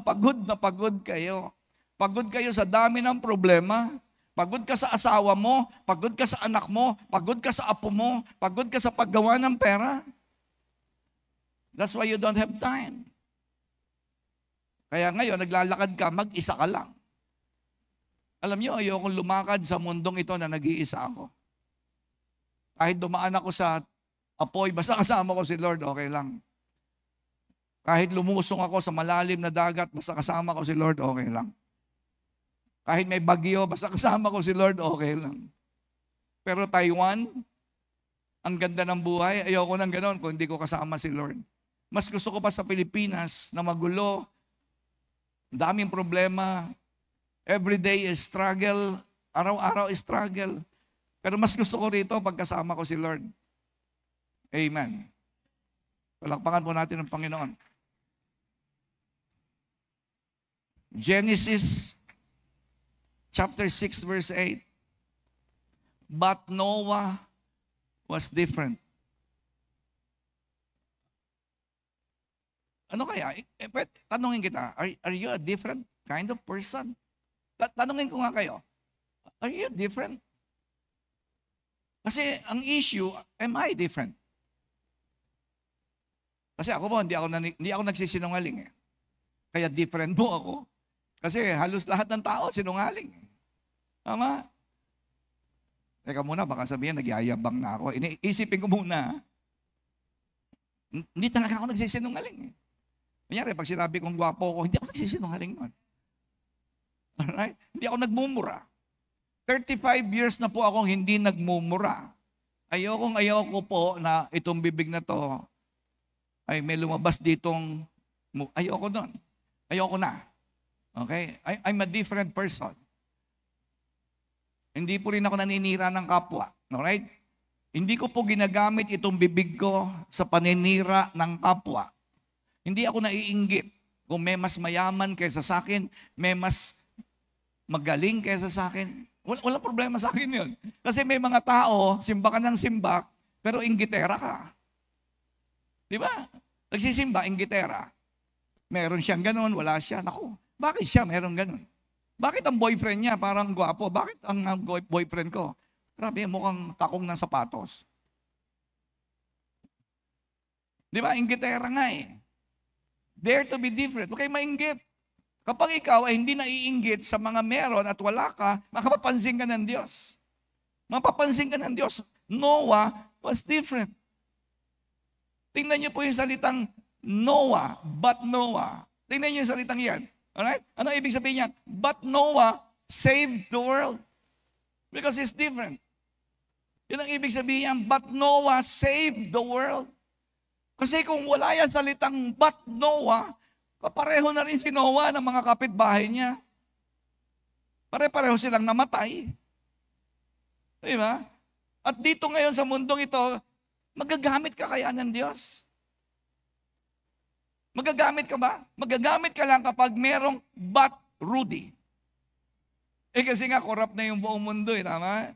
pagod kayo. Pagod kayo sa dami ng problema. Pagod ka sa asawa mo, pagod ka sa anak mo, pagod ka sa apo mo, pagod ka sa paggawa ng pera. That's why you don't have time. Kaya ngayon, naglalakad ka, mag-isa ka lang. Alam niyo, ayokong lumakad sa mundong ito na nag-iisa ako. Kahit dumaan ako sa apoy, basta kasama ko si Lord, okay lang. Kahit lumusong ako sa malalim na dagat, basta kasama ko si Lord, okay lang. Kahit may bagyo, basta kasama ko si Lord, okay lang. Pero Taiwan, ang ganda ng buhay, ayoko nang ganoon kung hindi ko kasama si Lord. Mas gusto ko pa sa Pilipinas na magulo, daming problema, everyday is struggle, araw-araw is struggle. Pero mas gusto ko rito pagkasama ko si Lord. Amen. Palakpakan po natin ang Panginoon. Genesis chapter 6 verse 8. But Noah was different. Ano kaya? Tanungin kita, are you a different kind of person? Tanungin ko nga kayo, are you different? Kasi ang issue, am I different? Kasi ako po, hindi ako nagsisinungaling eh. Kaya different po ako. Kasi halos lahat ng tao sinungaling. Tama? Teka muna, baka sabihin, nagyayabang na ako. Isipin ko muna. Hindi talaga ako nagsisinungaling eh. Kunyari, pag sinabi kong gwapo ko, hindi ako nagsisinungaling nun. Alright? Hindi ako nagmumura. 35 years na po akong hindi nagmumura. Ayoko po na itong bibig na to ay may lumabas ditong, ayoko doon. Ayoko na. Okay? I'm a different person. Hindi po rin ako naninira ng kapwa. Alright? Hindi ko po ginagamit itong bibig ko sa paninira ng kapwa. Hindi ako naiinggit. Kung may mas mayaman kaysa sa akin, may mas magaling kaysa sa akin, wala problema sa akin yun. Kasi may mga tao, simba ka ng simba, pero inggitera ka. Di ba? Nagsisimba, inggitera. Meron siyang ganun, wala siya. Naku, bakit siya meron ganun? Bakit ang boyfriend niya parang gwapo? Bakit ang boyfriend ko? Grabe, mukhang takong ng sapatos. Di ba? Inggitera nga eh. Dare to be different. Huwag kayo mainggit. Kapag ikaw ay hindi naiinggit sa mga meron at wala ka, makapapansin ka ng Diyos. Mapapansin ka ng Diyos. Noah was different. Tingnan niyo po yung salitang Noah, but Noah. Tingnan niyo yung salitang yan. Alright? Ano ibig sabihin niyan? But Noah saved the world. Because he's different. Yun ang ibig sabihin niyan, but Noah saved the world. Kasi kung wala yan salitang but Noah, kapareho na rin si Noah ng mga kapitbahay niya. Pare-pareho silang namatay. Diba? At dito ngayon sa mundong ito, magagamit ka kaya ng Diyos? Magagamit ka ba? Magagamit ka lang kapag merong but Rudy. Kasi nga, corrupt na yung buong mundo, tama?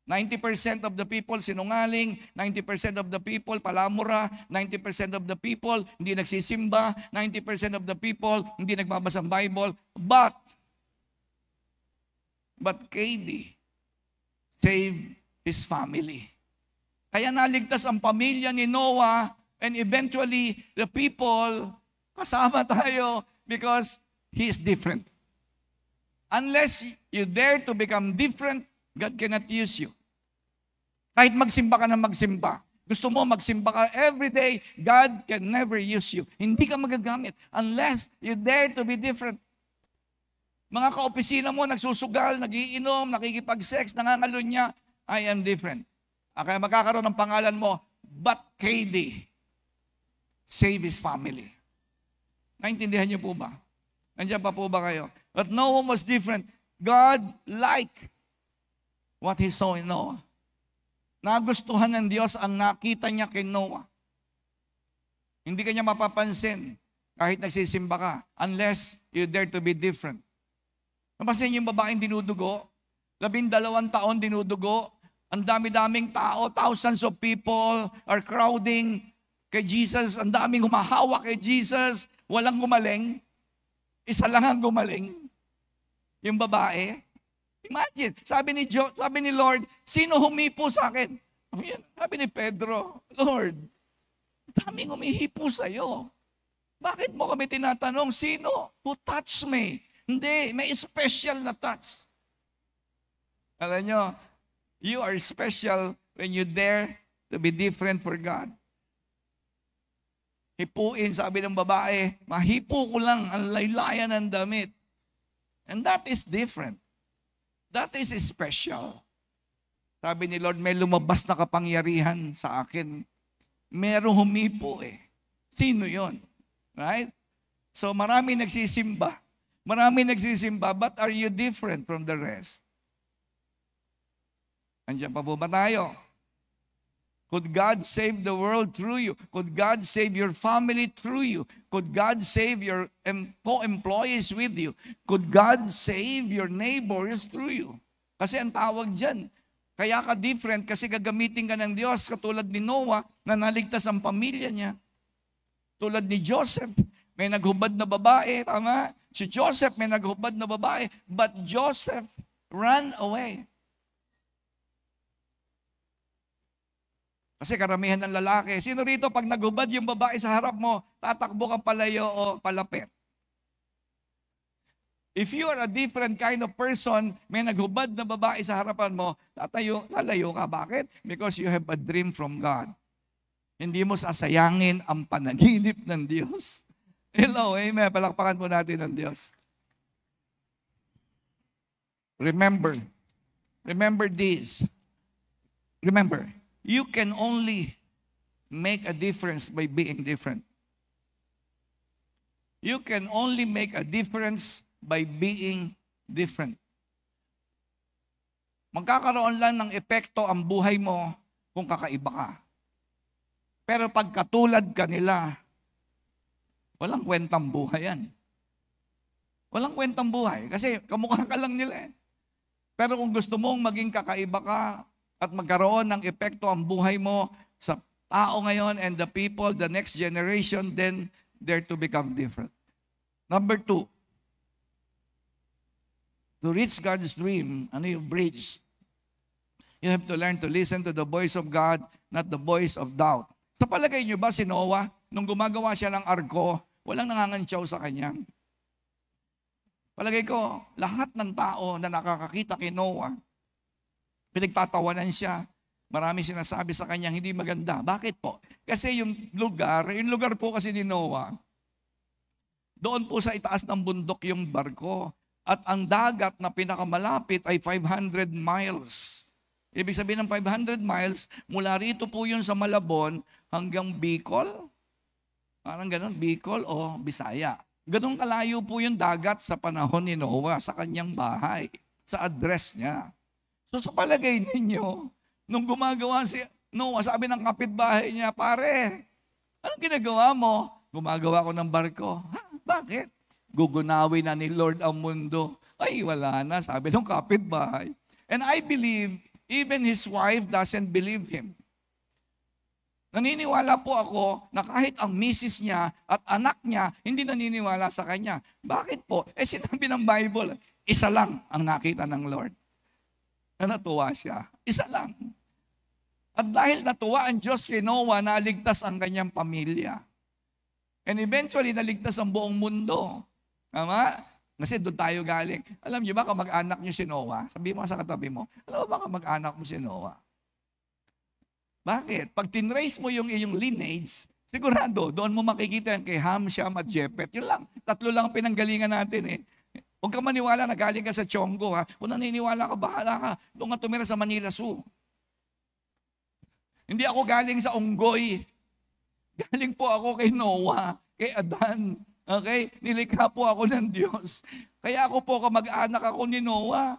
90% of the people sinungaling, 90% of the people palamura, 90% of the people hindi nagsisimba, 90% of the people hindi nagbabasa ng Bible, but KD saved his family. Kaya naligtas ang pamilya ni Noah and eventually the people kasama tayo because he is different. Unless you dare to become different, God cannot use you. Kahit magsimba ka na magsimba, gusto mo magsimba ka every day, God can never use you. Hindi ka magagamit unless you dare to be different. Mga kaopisina mo, nagsusugal, nagiinom, nakikipag-sex, nangangalunya, I am different. Kaya magkakaroon ng pangalan mo, but KD, save his family. Naintindihan niyo po ba? Nandiyan pa po ba kayo? But Noah was different. God liked what he saw in Noah. Nagustuhan ng Diyos ang nakita niya kay Noah. Hindi kanya mapapansin kahit nagsisimba ka unless you dare to be different. Napansin yung babaeng dinudugo, 12 taon dinudugo, ang dami-daming tao, thousands of people are crowding kay Jesus, ang daming humahawak kay Jesus, walang gumaling, isa lang ang gumaling, yung babae. Imagine, sabi ni Lord, sino humipo sa akin? Sabi ni Pedro, Lord, daming humihipo sa'yo. Bakit mo kami tinatanong, sino? Who touched me? Hindi, may special na touch. Alam nyo, you are special when you dare to be different for God. Hipuin, sabi ng babae, mahipo ko lang ang laylayan ng damit. And that is different. That is special. Sabi ni Lord, may lumabas na kapangyarihan sa akin. Merong humipo eh. Sino yon? Right? So marami nagsisimba. Marami nagsisimba, but are you different from the rest? Andiyan pa po ba tayo? Could God save the world through you? Could God save your family through you? Could God save your co-employees with you? Could God save your neighbors through you? Kasi ang tawag dyan, kaya ka different kasi gagamitin ka ng Diyos katulad ni Noah na naligtas ang pamilya niya. Tulad ni Joseph, may naghubad na babae, tama? Si Joseph may naghubad na babae, but Joseph ran away. Kasi karamihan ng lalaki, sino rito pag naghubad yung babae sa harap mo, tatakbo kang palayo o palapit? If you are a different kind of person, may naghubad na babae sa harapan mo, lalayo ka. Bakit? Because you have a dream from God. Hindi mo sasayangin ang panaginip ng Diyos. Hello, amen. Palakpakan po natin ng Diyos. Remember this. Remember, you can only make a difference by being different. You can only make a difference by being different. Magkakaroon lang ng epekto ang buhay mo kung kakaiba ka. Pero pag katulad ka nila, walang kwentang buhay yan. Walang kwentang buhay kasi kamukha ka lang nila eh. Pero kung gusto mong maging kakaiba ka at magkaroon ng epekto ang buhay mo sa tao ngayon and the people, the next generation, then they're to become different. Number 2, to reach God's dream, ano yung bridge? You have to learn to listen to the voice of God, not the voice of doubt. Sa palagay niyo ba si Noah, nung gumagawa siya ng arko, walang nangangantsaw sa kanya? Palagay ko, lahat ng tao na nakakakita kay Noah, pinagtatawanan siya. Marami sinasabi sa kanya, hindi maganda. Bakit po? Kasi yung lugar po kasi ni Noah, doon po sa itaas ng bundok yung barko. At ang dagat na pinakamalapit ay 500 miles. Ibig sabihin ng 500 miles, mula rito po yun sa Malabon hanggang Bicol. Parang ganun, Bicol o Bisaya. Ganun kalayo po yung dagat sa panahon ni Noah, sa kanyang bahay, sa address niya. So sa palagay ninyo, nung gumagawa si Noah, sabi ng kapitbahay niya, pare, anong ginagawa mo? Gumagawa ko ng barko. Ha? Bakit? Gugunawin na ni Lord ang mundo. Ay, wala na, sabi ng kapitbahay. And I believe, even his wife doesn't believe him. Naniniwala po ako na kahit ang misis niya at anak niya, hindi naniniwala sa kanya. Bakit po? Sinabi ng Bible, isa lang ang nakita ng Lord. Na natuwa siya. Isa lang. At dahil natuwa ang Diyos kay Noah, naligtas ang kanyang pamilya. And eventually, naligtas ang buong mundo. Tama? Kasi doon tayo galing. Alam niyo ba, kamag-anak niyo si Noah? Sabi mo sa katabi mo, alam mo ba kamag-anak mo si Noah? Bakit? Pag tinrace mo yung iyong lineage, sigurado, doon mo makikita yan kay Ham, Shem at Jepet. Yun lang. 3 lang ang pinanggalingan natin eh. Huwag ka maniwala na galing ka sa Chongo ha. Kung naniniwala ka, bahala ka. Doon ka tumira sa Manila Zoo. Hindi ako galing sa Unggoy. Galing po ako kay Noah, kay Adan. Okay? Nilikha po ako ng Diyos. Kaya ako po kamag-anak ako ni Noah.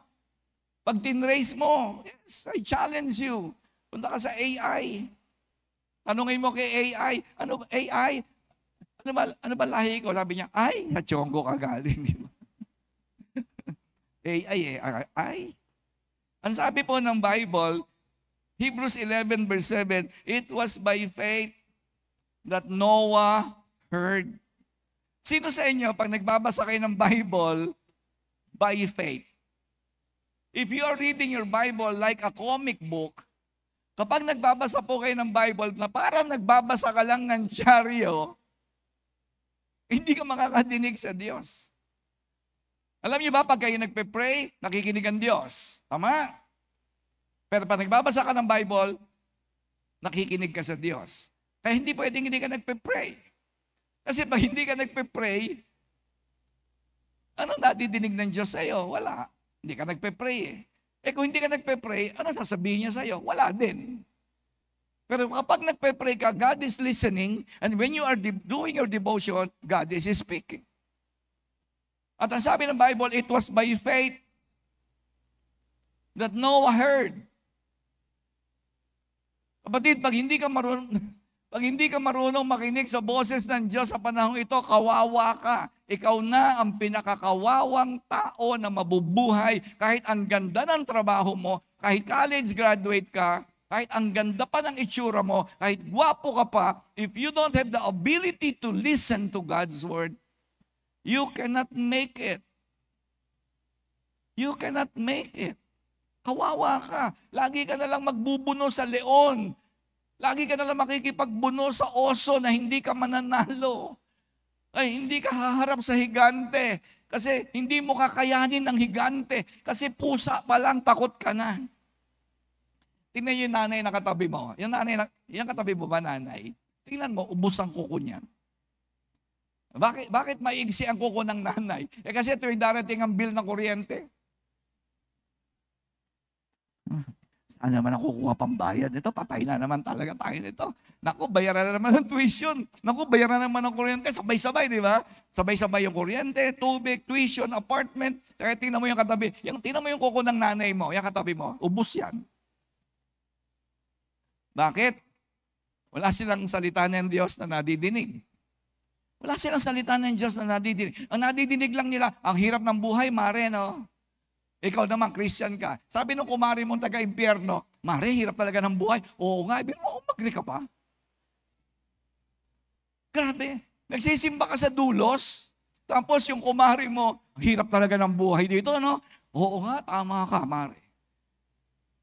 Pag tinrace mo, yes, I challenge you. Punta ka sa AI. Tanungin mo kay AI, ano AI? Ano ba lahi ko? Sabi niya, ay, Chongo ka galing. AI ay. Ang sabi po ng Bible, Hebrews 11 verse 7, it was by faith that Noah heard. Sino sa inyo, pag nagbabasa kayo ng Bible, by faith? If you are reading your Bible like a comic book, kapag nagbabasa po kayo ng Bible na parang nagbabasa ka lang ng dyaryo, hindi ka makakadinig sa Diyos. Alam niyo ba, pag kayo nagpe-pray, nakikinig ang Diyos. Tama? Pero pag nagbabasa ka ng Bible, nakikinig ka sa Diyos. Kaya hindi pwedeng hindi ka nagpe-pray. Kasi pag hindi ka nagpe-pray, anong nadidinig ng Diyos sa iyo? Wala. Hindi ka nagpe-pray eh. Kung hindi ka nagpe-pray, ano sasabihin niya sa iyo? Wala din. Pero kapag nagpe-pray ka, God is listening, and when you are doing your devotion, God is speaking. At ang sabi ng Bible, it was by faith that Noah heard. Kapatid, pag hindi ka marunong makinig sa boses ng Diyos sa panahong ito, kawawa ka. Ikaw na ang pinakakawawang tao na mabubuhay kahit ang ganda ng trabaho mo, kahit college graduate ka, kahit ang ganda pa ng itsura mo, kahit gwapo ka pa, if you don't have the ability to listen to God's word, you cannot make it. You cannot make it. Kawawa ka. Lagi ka na lang magbubuno sa leon. Lagi ka na lang makikipagbuno sa oso na hindi ka mananalo. Ay, hindi ka haharap sa higante. Kasi hindi mo kakayanin ng higante. Kasi pusa pa lang, takot ka na. Tingnan yung nanay na katabi mo. Yung katabi mo ba, nanay? Tingnan mo, ubos ang kuko niya. Bakit maigsi ang kuko ng nanay? Kasi tuwing darating ang bill ng kuryente. Ano naman ang kukuha pang bayad nito? Patay na naman talaga tayo nito. Naku, bayaran na naman ng tuition. Naku, bayaran na naman ng kuryente. Sabay-sabay, di ba? Sabay-sabay yung kuryente, tubig, tuition, apartment. Kaya tingnan mo yung katabi. Tingnan mo yung kuko ng nanay mo, yung katabi mo. Ubus yan. Bakit? Wala silang salita ng Diyos na nadidinig. Wala silang salita ng Diyos na nadidinig. Ang nadidinig lang nila, ang hirap ng buhay, mare, no? Ikaw naman, Christian ka. Sabi nung kumari mong taga-impyerno, mare, hirap talaga ng buhay. Oo nga, ibig mo, umagri ka pa. Grabe. Nagsisimba ka sa dulos, tapos yung kumari mo, hirap talaga ng buhay dito, no? Oo nga, tama ka, mare.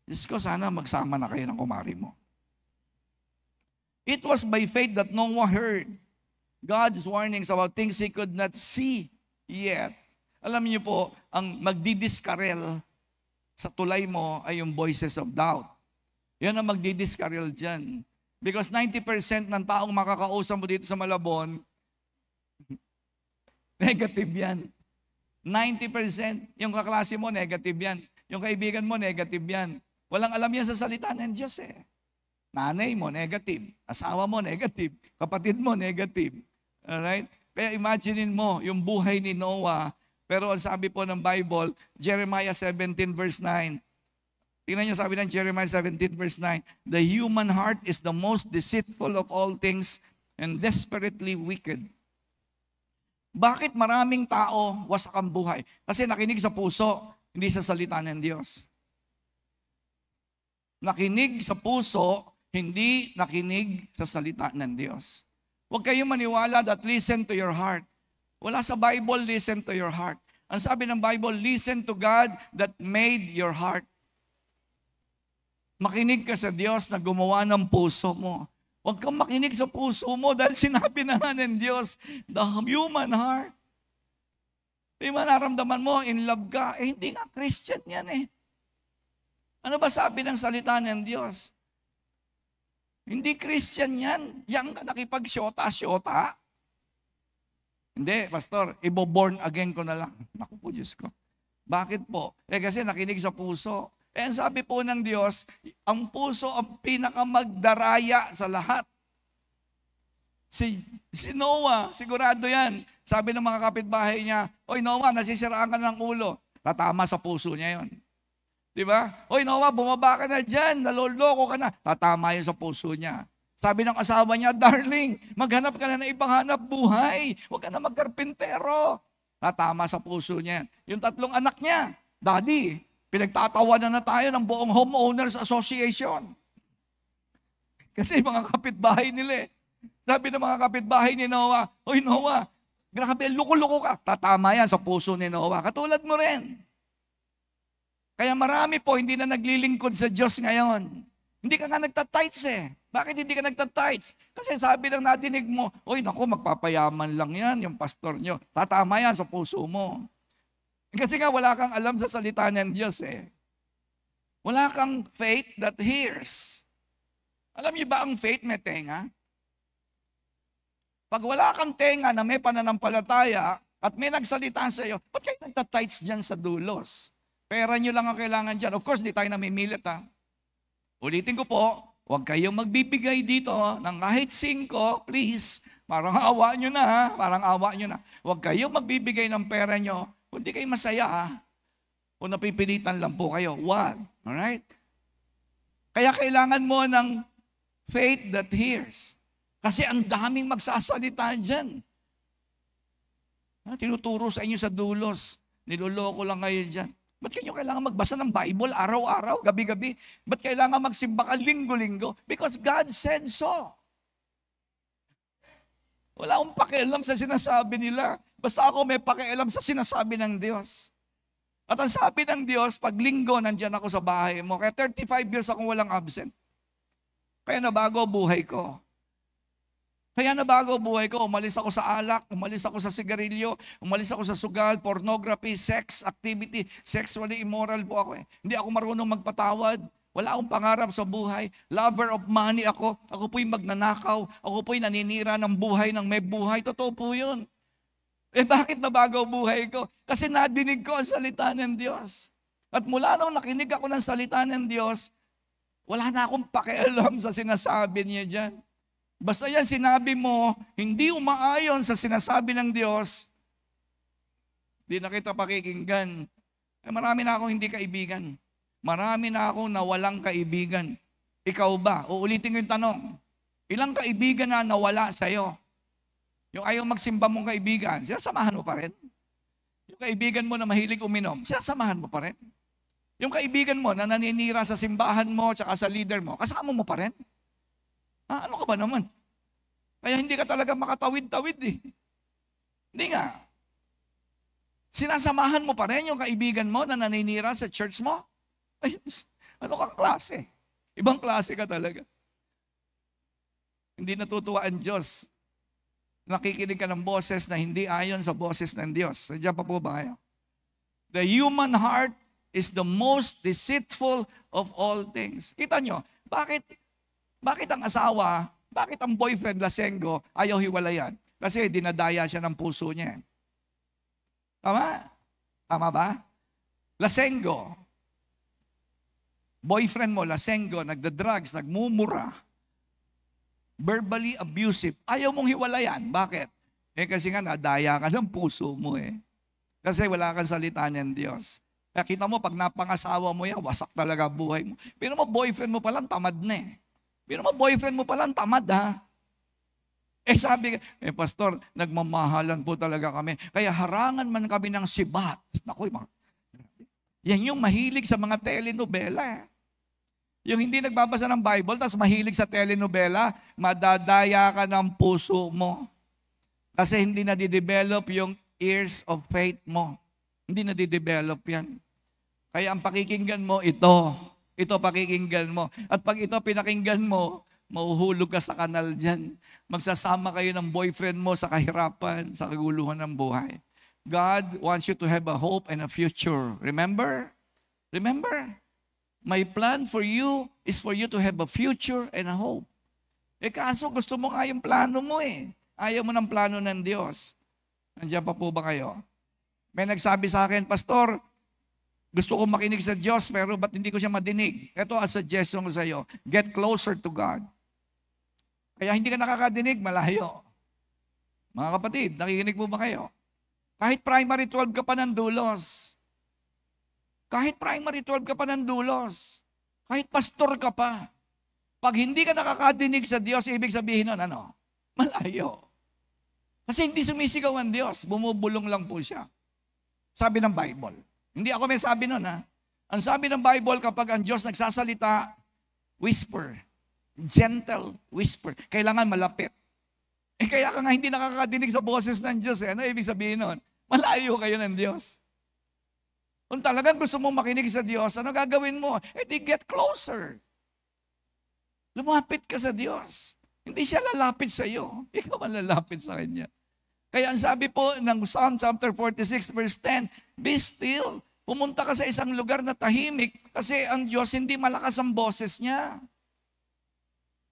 Diyos ko, sana magsama na kayo ng kumari mo. It was by faith that Noah heard God's warnings about things he could not see yet. Alam niyo po, ang magdidiskarel sa tulay mo ay yung voices of doubt. Yan ang magdidiskarel dyan. Because 90% ng taong makakausap mo dito sa Malabon, negative yan. 90%. Yung kaklase mo, negative yan. Yung kaibigan mo, negative yan. Walang alam yan sa salita ng Diyos eh. Nanay mo, negative. Asawa mo, negative. Kapatid mo, negative. Alright? Kaya imaginein mo yung buhay ni Noah. Pero ang sabi po ng Bible, Jeremiah 17 verse 9. Tingnan niyo sabi ng Jeremiah 17 verse 9. The human heart is the most deceitful of all things and desperately wicked. Bakit maraming tao wasak ang buhay? Kasi nakinig sa puso, hindi sa salita ng Diyos. Nakinig sa puso, hindi nakinig sa salita ng Diyos. Huwag kayong maniwala that listen to your heart. Wala sa Bible, listen to your heart. Ang sabi ng Bible, listen to God that made your heart. Makinig ka sa Diyos na gumawa ng puso mo. Huwag kang makinig sa puso mo dahil sinabi na nga ng Diyos, the human heart. Di ba naramdaman mo, in love ka? Hindi nga Christian yan eh. Ano ba sabi ng salita ng Diyos? Hindi Christian yan. Yang ka nakipag-syota-syota. Hindi, Pastor, ibo-born again ko na lang. Naku po, Diyos ko. Bakit po? Kasi nakinig sa puso. Ang sabi po ng Diyos, ang puso ang pinakamagdaraya sa lahat. Si Noah, sigurado yan. Sabi ng mga kapitbahay niya, Oy Noah, nasisiraan ka ng ulo. Tatama sa puso niya yon. Di ba? Oy Noah, bumaba ka na dyan, naloloko ka na. Tatama yun sa puso niya. Sabi ng asawa niya, darling, maghanap ka na ng ibang hanap buhay. Huwag ka na magkarpintero. Tatama sa puso niya. Yung tatlong anak niya, Daddy, pinagtatawanan na tayo ng buong homeowners association. Kasi mga kapitbahay nila eh. Sabi ng mga kapitbahay ni Noah, Oy Noah, grabe, luko-luko ka. Tatama yan sa puso ni Noah. Katulad mo rin. Kaya marami po hindi na naglilingkod sa Diyos ngayon. Hindi ka nga nagtatights eh. Bakit hindi ka nagtatights? Kasi sabi ng nadinig mo, Oy naku, magpapayaman lang yan, yung pastor nyo. Tatama yan sa puso mo. Kasi nga wala kang alam sa salita ng Diyos eh. Wala kang faith that hears. Alam niyo ba ang faith may tenga? Pag wala kang tenga na may pananampalataya at may nagsalita sa iyo, ba't kayo nagtatights dyan sa dulos? Pera nyo lang ang kailangan dyan. Of course, di tayo namimilit ha. Ulitin ko po, huwag kayong magbibigay dito ng kahit 5, please. Parang awa nyo na ha. Parang awa nyo na. Huwag kayong magbibigay ng pera nyo. Kundi kayo masaya ha. Kung napipilitan lang po kayo. Wag. Alright? Kaya kailangan mo ng faith that hears. Kasi ang daming magsasalita dyan. Tinuturo sa inyo sa dulos. Niloloko lang kayo dyan. Ba't kayo kailangan magbasa ng Bible araw-araw, gabi-gabi? Ba't kailangan magsimba ka linggo-linggo? Because God said so. Wala akong pakialam sa sinasabi nila. Basta ako may pakialam sa sinasabi ng Diyos. At ang sabi ng Diyos, pag linggo, nandyan ako sa bahay mo. Kaya 35 years akong walang absent. Kaya nabago buhay ko. Umalis ako sa alak, umalis ako sa sigarilyo, umalis ako sa sugal, pornography, sex, activity, sexually immoral po ako eh. Hindi ako marunong magpatawad. Wala akong pangarap sa buhay. Lover of money ako. Ako po'y magnanakaw. Ako po'y naninira ng buhay ng may buhay. Totoo po yun. Bakit nabago buhay ko? Kasi nadinig ko ang salita ng Diyos. At mula nung nakinig ako ng salita ng Diyos, Wala na akong pakialam sa sinasabi niya dyan. Basta yan sinabi mo, hindi umaayon sa sinasabi ng Diyos, di na kita pakikinggan. Marami na akong hindi kaibigan. Marami na akong nawalang kaibigan. Ikaw ba? Uulitin ko yung tanong. Ilang kaibigan na nawala sa'yo? Yung ayaw magsimba mong kaibigan, sinasamahan mo pa rin? Yung kaibigan mo na mahilig uminom, sinasamahan mo pa rin? Yung kaibigan mo na naninira sa simbahan mo at sa leader mo, kasama mo pa rin? Ano ka ba naman? Kaya hindi ka talaga makatawid-tawid eh. Hindi nga. Sinasamahan mo pa rin yung kaibigan mo na naninira sa church mo? Ay, ano kang klase? Ibang klase ka talaga. Hindi natutuwa ang Diyos. Nakikinig ka ng boses na hindi ayon sa boses ng Diyos. Sadya pa po ba kayo? The human heart is the most deceitful of all things. Kita nyo, bakit ang asawa, bakit ang boyfriend lasenggo ayaw hiwalayan? Kasi dinadaya siya ng puso niya. Tama? Tama ba? Lasenggo. Boyfriend mo, lasenggo, nagda-drugs, nagmumura, verbally abusive. Ayaw mong hiwalayan. Bakit? Kasi nga nadaya ka ng puso mo eh. Kasi wala kang salita ng Diyos. Kaya kita mo, pag napangasawa mo yan, wasak talaga buhay mo. Pero mo, boyfriend mo palang tamad na eh. Pero mo, boyfriend mo palang tamad ha. Sabi, pastor, nagmamahalan po talaga kami. Kaya harangan man kami ng sibat. Naku, yan yung mahilig sa mga telenovela. Yung hindi nagbabasa ng Bible, tapos mahilig sa telenovela, madadaya ka ng puso mo. Kasi hindi na-develop yung ears of faith mo. Hindi na-develop yan. Kaya ang pakikinggan mo, ito pakikinggan mo. At pag ito pinakinggan mo, mauhulog ka sa kanal dyan. Magsasama kayo ng boyfriend mo sa kahirapan, sa kaguluhan ng buhay. God wants you to have a hope and a future. Remember? Remember? My plan for you is for you to have a future and a hope. Kaso gusto mo nga yung plano mo eh. Ayaw mo ng plano ng Diyos. Nandiyan pa po ba kayo? May nagsabi sa akin, Pastor, gusto ko makinig sa Diyos pero ba't hindi ko siya madinig? Ito ang suggestion ko sa iyo. Get closer to God. Kaya hindi ka nakakadinig, malayo. Mga kapatid, nakikinig mo ba kayo? Kahit primary 12 ka pa ng dulos. Kahit primary 12 ka pa ng dulos. Kahit pastor ka pa. Pag hindi ka nakakadinig sa Diyos, ibig sabihin nun, ano? Malayo. Kasi hindi sumisigaw ang Diyos. Bumubulong lang po siya. Sabi ng Bible. Hindi ako may sabi nun, ha? Ang sabi ng Bible, kapag ang Diyos nagsasalita, whisper. Gentle whisper. Kailangan malapit. Kaya ka nga hindi nakakadinig sa boses ng Diyos. Ano ibig sabihin nun? Malayo kayo ng Diyos. Kung talagang gusto mong makinig sa Diyos, ano gagawin mo? Di get closer. Lumapit ka sa Diyos. Hindi siya lalapit sa iyo. Ikaw ang lalapit sa Kanya. Kaya ang sabi po ng Psalm chapter 46 verse 10, be still. Pumunta ka sa isang lugar na tahimik kasi ang Diyos hindi malakas ang boses niya.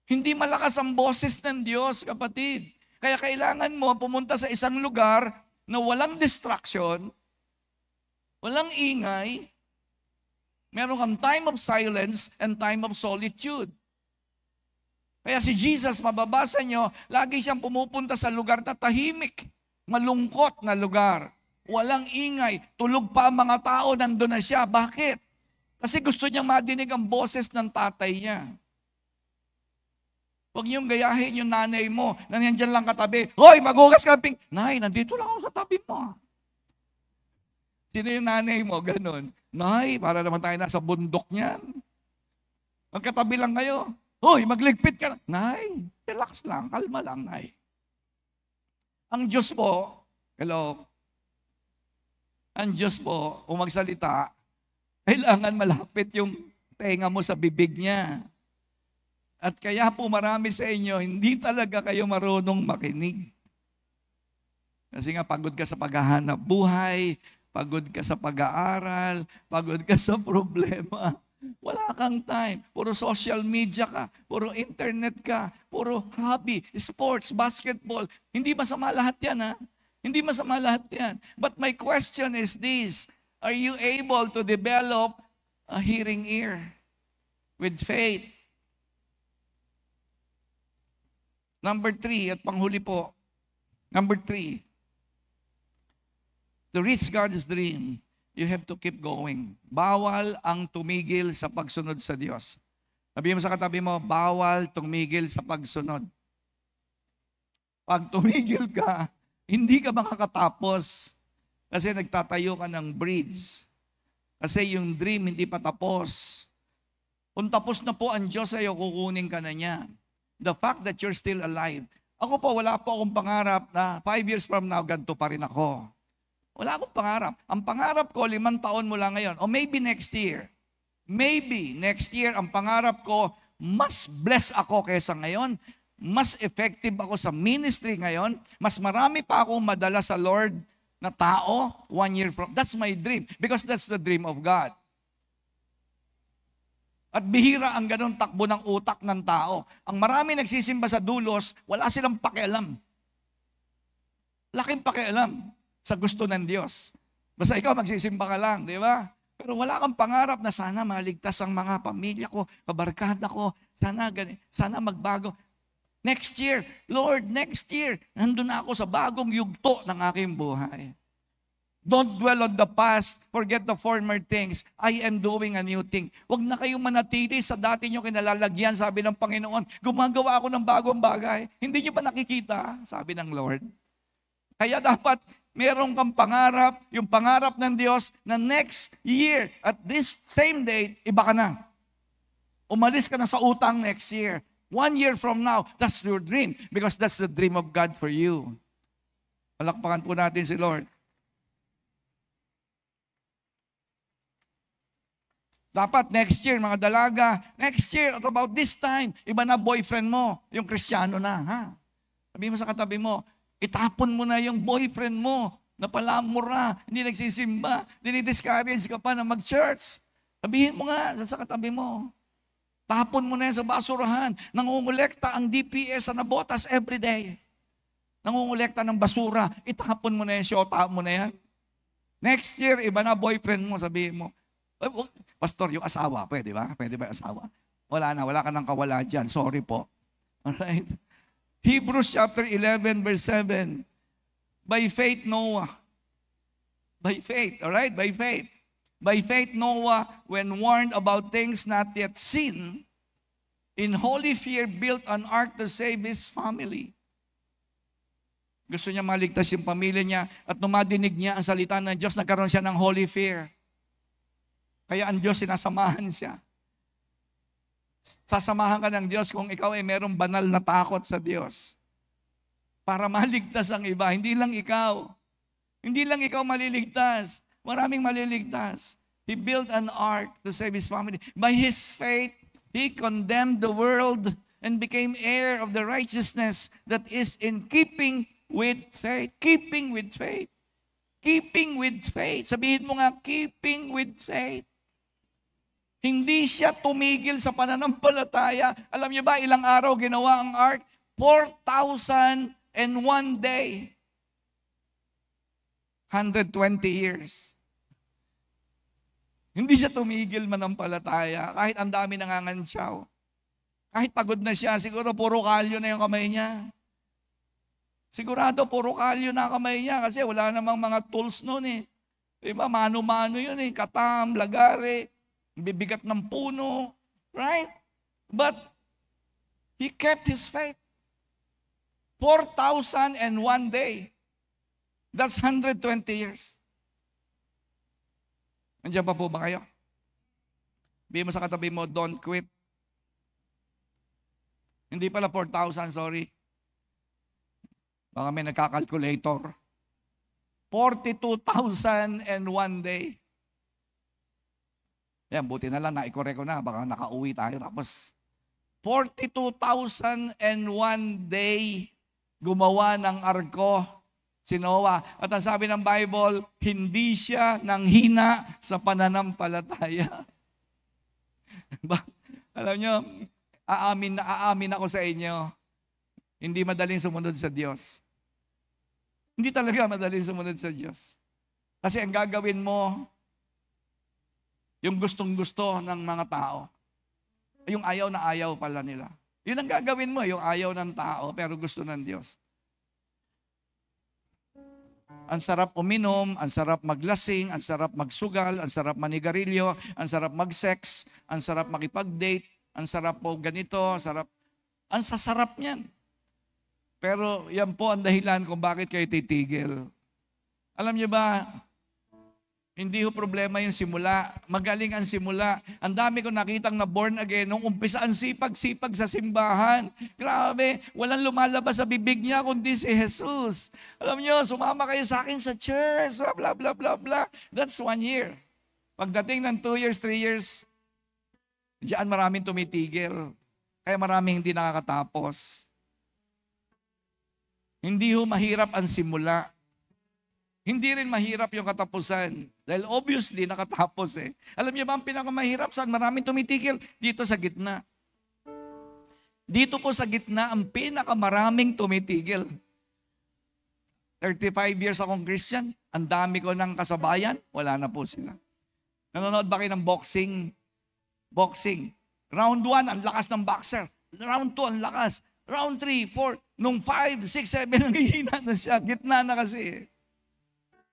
Hindi malakas ang boses ng Diyos, kapatid. Kaya kailangan mo pumunta sa isang lugar na walang distraction, walang ingay, meron kang time of silence and time of solitude. Kaya si Jesus, mababasa nyo, lagi siyang pumupunta sa lugar na tahimik, malungkot na lugar. Walang ingay, tulog pa ang mga tao, nandun na siya. Bakit? Kasi gusto niyang madinig ang boses ng tatay niya. Huwag niyong gayahin yung nanay mo na nandiyan lang katabi. Hoy, maghugas ka ng ping. Nay, nandito lang ako sa tabi mo. Sino yung nanay mo? Ganon. Nay, para naman tayo nasa bundok niyan. Magkatabi lang kayo. Hoy, magligpit ka. Nay, relax lang. Kalma lang, Nay. Ang Diyos po, hello, ang Diyos po, magsalita, kailangan malapit yung tenga mo sa bibig niya. At kaya po marami sa inyo, hindi talaga kayo marunong makinig. Kasi nga pagod ka sa paghahanap buhay, pagod ka sa pag-aaral, pagod ka sa problema. Wala kang time. Puro social media ka, puro internet ka, puro hobby, sports, basketball. Hindi masama lahat yan, ha? Hindi masama lahat yan. But my question is this, are you able to develop a hearing ear? with faith. Number 3, at panghuli po. Number 3, to reach God's dream, you have to keep going. Bawal ang tumigil sa pagsunod sa Diyos. Sabihin mo sa katabi mo, bawal tumigil sa pagsunod. Pag tumigil ka, hindi ka makakatapos kasi nagtatayo ka ng bridge. Kasi yung dream hindi pa tapos. Kung tapos na po ang Diyos sa'yo, kukunin ka na niya. The fact that you're still alive. Ako po, wala po akong pangarap na 5 years from now, ganito pa rin ako. Wala akong pangarap. Ang pangarap ko, 5 taon mula ngayon. O maybe next year. Maybe next year, ang pangarap ko, mas blessed ako kaysa ngayon. Mas effective ako sa ministry ngayon. Mas marami pa akong madala sa Lord na tao 1 year from. That's my dream. Because that's the dream of God. At bihira ang ganun takbo ng utak ng tao. Ang marami nagsisimba sa dulos, wala silang pakialam. Laking pakialam sa gusto ng Diyos. Basta ikaw magsisimba ka lang, di ba? Pero wala kang pangarap na sana maligtas ang mga pamilya ko, kabarkada ko, sana magbago. Next year, Lord, next year, nandun na ako sa bagong yugto ng aking buhay. Don't dwell on the past, forget the former things. I am doing a new thing. Huwag na kayong manatili sa dati nyo kinalalagyan, sabi ng Panginoon. Gumagawa ako ng bagong bagay. Hindi nyo ba nakikita? Sabi ng Lord. Kaya dapat meron kang pangarap, yung pangarap ng Diyos na next year, at this same date, iba ka na. Umalis ka na sa utang next year. 1 year from now, that's your dream because that's the dream of God for you. Palakpakan po natin si Lord. Dapat next year, mga dalaga, next year at about this time, iba na boyfriend mo, yung Kristiyano na. Ha? Sabihin mo sa katabi mo, itapon mo na yung boyfriend mo, napalamura, hindi nagsisimba, dinidiscourage ka pa na mag-church. Sabihin mo nga sa katabi mo, tapon mo na yan sa basurahan. Nangungulekta ang DPS sa nabotas everyday. Nangungulekta ng basura. Itapon mo na yan, syota mo na yan. Next year, iba na boyfriend mo, sabihin mo. Pastor, yung asawa, pwede ba? Pwede ba yung asawa? Wala na, wala ka nang kawala dyan. Sorry po. Alright? Hebrews chapter 11, verse 7. By faith, Noah. By faith, alright? By faith. By faith, Noah, when warned about things not yet seen, in holy fear built an ark to save his family. Gusto niya maligtas yung pamilya niya at nung madinig niya ang salita ng Diyos, nagkaroon siya ng holy fear. Kaya ang Diyos sinasamahan siya. Sasamahan ka ng Diyos kung ikaw ay merong banal na takot sa Diyos. Para maligtas ang iba, hindi lang ikaw. Hindi lang ikaw maliligtas. Maraming maliligtas. He built an ark to save his family. By his faith, he condemned the world and became heir of the righteousness that is in keeping with faith. Keeping with faith. Keeping with faith. Sabihin mo nga, keeping with faith. Hindi siya tumigil sa pananampalataya. Alam niyo ba, ilang araw ginawa ang ark? 4,001 day. 120 years. Hindi siya tumigil manampalataya kahit ang dami nangangansyaw. Kahit pagod na siya, siguro puro kalyo na yung kamay niya. Sigurado puro kalyo na kamay niya kasi wala namang mga tools noon eh. Diba, mano-mano yun eh, katam, lagari, bibigat ng puno, right? But he kept his faith. 4,001 day. That's 120 years. Nandiyan pa po ba kayo? Sabihin mo sa katabi mo, don't quit. Hindi pala 4,000, sorry. Baka may nagkakalculator. 42,001 day. Yan, buti na lang, naikore ko na. Baka nakauwi tayo. Tapos, 42,001 day gumawa ng arko si Noah. At ang sabi ng Bible, hindi siya nanghina sa pananampalataya. Alam nyo, aamin ako sa inyo, hindi madaling sumunod sa Diyos. Hindi talaga madaling sumunod sa Diyos. Kasi ang gagawin mo, yung gustong-gusto ng mga tao. Yung ayaw na ayaw pala nila. Yun ang gagawin mo, yung ayaw ng tao, pero gusto ng Diyos. Ang sarap uminom, ang sarap maglasing, ang sarap magsugal, ang sarap manigarilyo, ang sarap mag-sex, ang sarap makipag-date, ang sarap po ganito, ang sasarap niyan. Pero yan po ang dahilan kung bakit kayo titigil. Alam niyo ba, hindi ho problema yung simula. Magaling ang simula. Ang dami ko nakitang na born again. Nung umpisa ang sipag-sipag sa simbahan. Grabe, walang lumalabas sa bibig niya kundi si Jesus. Alam niyo, sumama kayo sa akin sa church. Blah, blah, blah, blah. That's 1 year. Pagdating ng 2 years, 3 years, diyan maraming tumitigil. Kaya maraming hindi nakakatapos. Hindi ho mahirap ang simula. Hindi rin mahirap yung katapusan. Dahil obviously, nakatapos eh. Alam niyo ba ang pinakamahirap saan maraming tumitigil? Dito sa gitna. Dito po sa gitna, ang pinakamaraming tumitigil. 35 years akong Christian, ang dami ko ng kasabayan, wala na po sila. Nanonood ba kayo ng boxing? Boxing. Round 1, ang lakas ng boxer. Round 2, ang lakas. Round 3, 4, nung 5, 6, 7, nanghihina na siya. Gitna na kasi eh.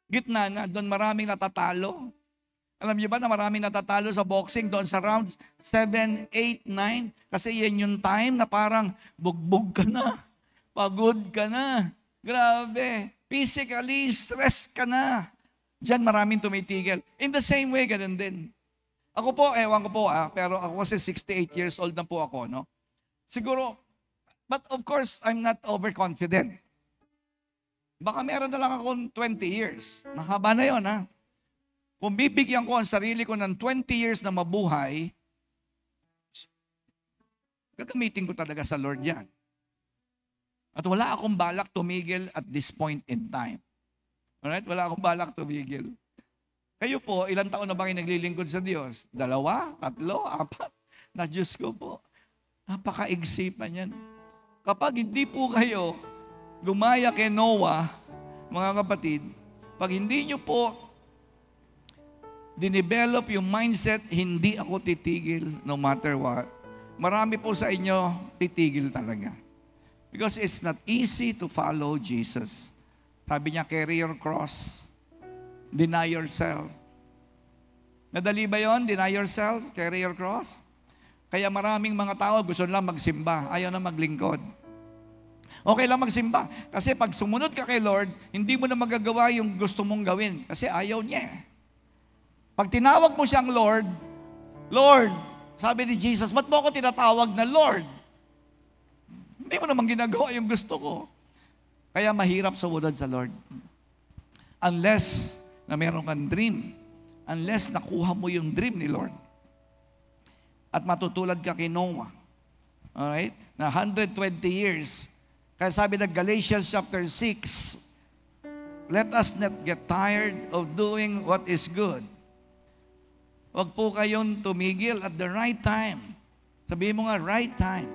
Gitna na, doon maraming natatalo. Alam niyo ba na maraming natatalo sa boxing doon sa rounds 7, 8, 9? Kasi yan yung time na parang bugbog ka na, pagod ka na, grabe, physically stressed ka na. Diyan maraming tumitigil. In the same way, ganun din. Ako po, ewan ko po pero ako kasi 68 years old na po ako, no? Siguro, but of course, I'm not overconfident. Baka meron na lang akong 20 years. Mahaba na yon ha. Kung bibigyan ko ang sarili ko ng 20 years na mabuhay, gagamitin ko talaga sa Lord yan. At wala akong balak tumigil at this point in time. Alright? Wala akong balak tumigil. Kayo po, ilang taon na ba kayo naglilingkod sa Diyos? 2, 3, 4? Na Diyos ko po. Napakaigsipan yan. Kapag hindi po kayo gumaya kay Noah, mga kapatid, pag hindi nyo po dinevelop yung mindset, hindi ako titigil no matter what, marami po sa inyo titigil talaga. Because it's not easy to follow Jesus. Sabi niya, carry your cross, deny yourself. Nadali ba yon? Deny yourself, carry your cross? Kaya maraming mga tao gusto lang magsimba, ayaw na maglingkod. Okay lang magsimba. Kasi pag sumunod ka kay Lord, hindi mo na magagawa yung gusto mong gawin. Kasi ayaw niya. Pag tinawag mo siyang Lord, Lord, sabi ni Jesus, ba't mo ako tinatawag na Lord? Hindi mo naman ginagawa yung gusto ko. Kaya mahirap sumunod sa Lord. Unless na meron kang dream. Unless nakuha mo yung dream ni Lord. At matutulad ka kay Noah. Alright? Na 120 years. Kaya sabi ng Galatians chapter 6, let us not get tired of doing what is good. Huwag po kayong tumigil at the right time. Sabihin mo nga, right time.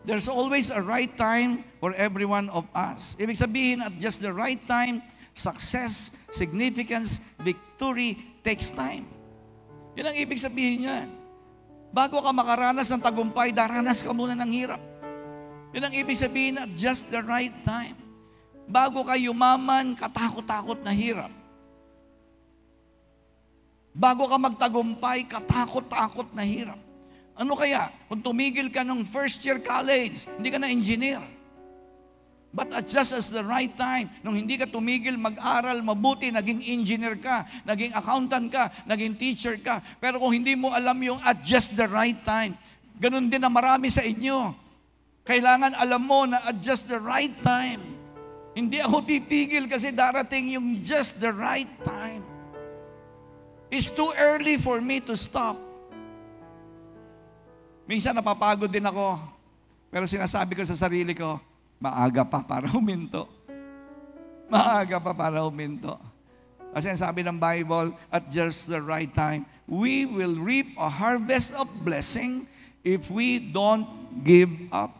There's always a right time for every one of us. Ibig sabihin, at just the right time, success, significance, victory takes time. Yun ang ibig sabihin niyan. Bago ka makaranas ng tagumpay, daranas ka muna ng hirap. Yun ang ibig sabihin at just the right time. Bago ka yumaman, katakot-takot na hirap. Bago ka magtagumpay, katakot-takot na hirap. Ano kaya? Kung tumigil ka nung first year college, hindi ka na engineer. But at just as the right time, nung hindi ka tumigil mag-aral mabuti, naging engineer ka, naging accountant ka, naging teacher ka. Pero kung hindi mo alam yung at just the right time, ganun din na marami sa inyo. Kailangan alam mo na at just the right time. Hindi ako titigil kasi darating yung just the right time. It's too early for me to stop. Minsan napapagod din ako. Pero sinasabi ko sa sarili ko, maaga pa para huminto. Maaga pa para huminto. Kasi sabi ng Bible, at just the right time, we will reap a harvest of blessing if we don't give up.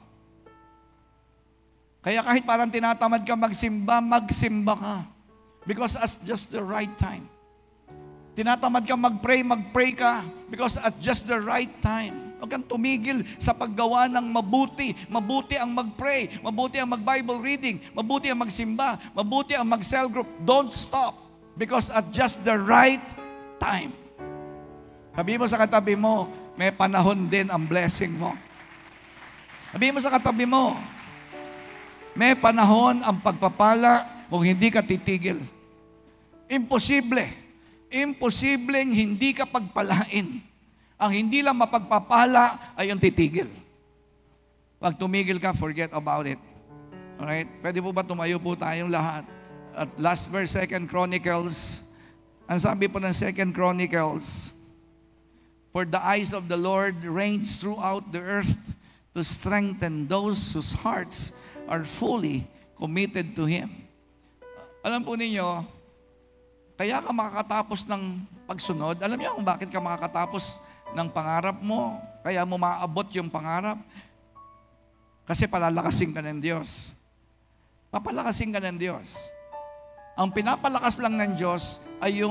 Kaya kahit parang tinatamad ka magsimba, magsimba ka. Because at just the right time. Tinatamad ka mag-pray ka because at just the right time. Huwag kang tumigil sa paggawa ng mabuti. Mabuti ang mag-pray, mabuti ang mag-Bible reading, mabuti ang magsimba, mabuti ang mag-cell group. Don't stop because at just the right time. Sabihin mo sa katabi mo, may panahon din ang blessing mo. Sabihin mo sa katabi mo, may panahon ang pagpapala kung hindi ka titigil. Imposibleng hindi ka pagpalain. Ang hindi lang mapagpapala ay ang titigil. Pag tumigil ka, forget about it. Alright? Pwede po ba tumayo po tayong lahat? At last verse, 2 Chronicles. Ang sabi po ng 2 Chronicles, for the eyes of the Lord range throughout the earth to strengthen those whose hearts are fully committed to Him. Alam po ninyo, kaya ka makakatapos ng pagsunod. Alam niyo kung bakit ka makakatapos ng pangarap mo, kaya mo maabot yung pangarap? Kasi palalakasin ka ng Diyos. Papalakasin ka ng Diyos. Ang pinapalakas lang ng Diyos ay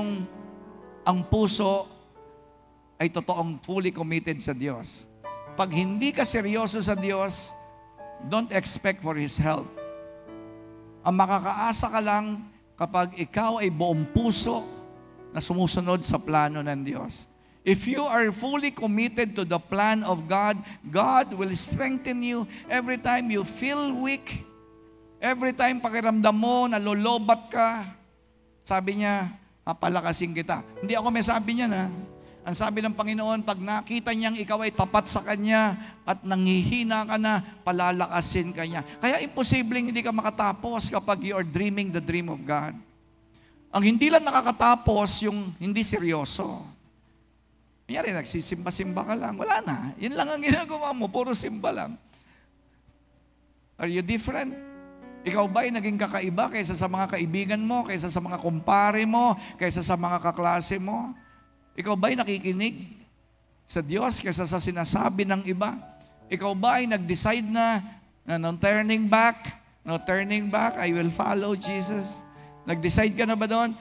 ang puso ay totoong fully committed sa Diyos. Pag hindi ka seryoso sa Diyos, don't expect for His help. Ang makakaasa ka lang kapag ikaw ay buong puso na sumusunod sa plano ng Diyos. If you are fully committed to the plan of God, God will strengthen you every time you feel weak, every time pakiramdam mo, nalolobat ka. Sabi niya, papalakasin kita. Hindi ako may sabi niya na. Ang sabi ng Panginoon, pag nakita niyang ikaw ay tapat sa Kanya at nanghihina ka na, palalakasin ka niya. Kaya imposibleng hindi ka makatapos kapag you are dreaming the dream of God. Ang hindi lang nakakatapos yung hindi seryoso. Kunyari, nagsisimba-simba ka lang. Wala na. Yun lang ang ginagawa mo. Puro simba lang. Are you different? Ikaw ba ay naging kakaiba kaysa sa mga kaibigan mo, kaysa sa mga kumpare mo, kaysa sa mga kaklase mo? Ikaw ba ay nakikinig sa Diyos kaysa sa sinasabi ng iba? Ikaw ba ay nag-decide na no turning back, I will follow Jesus? Nag-decide ka na ba doon?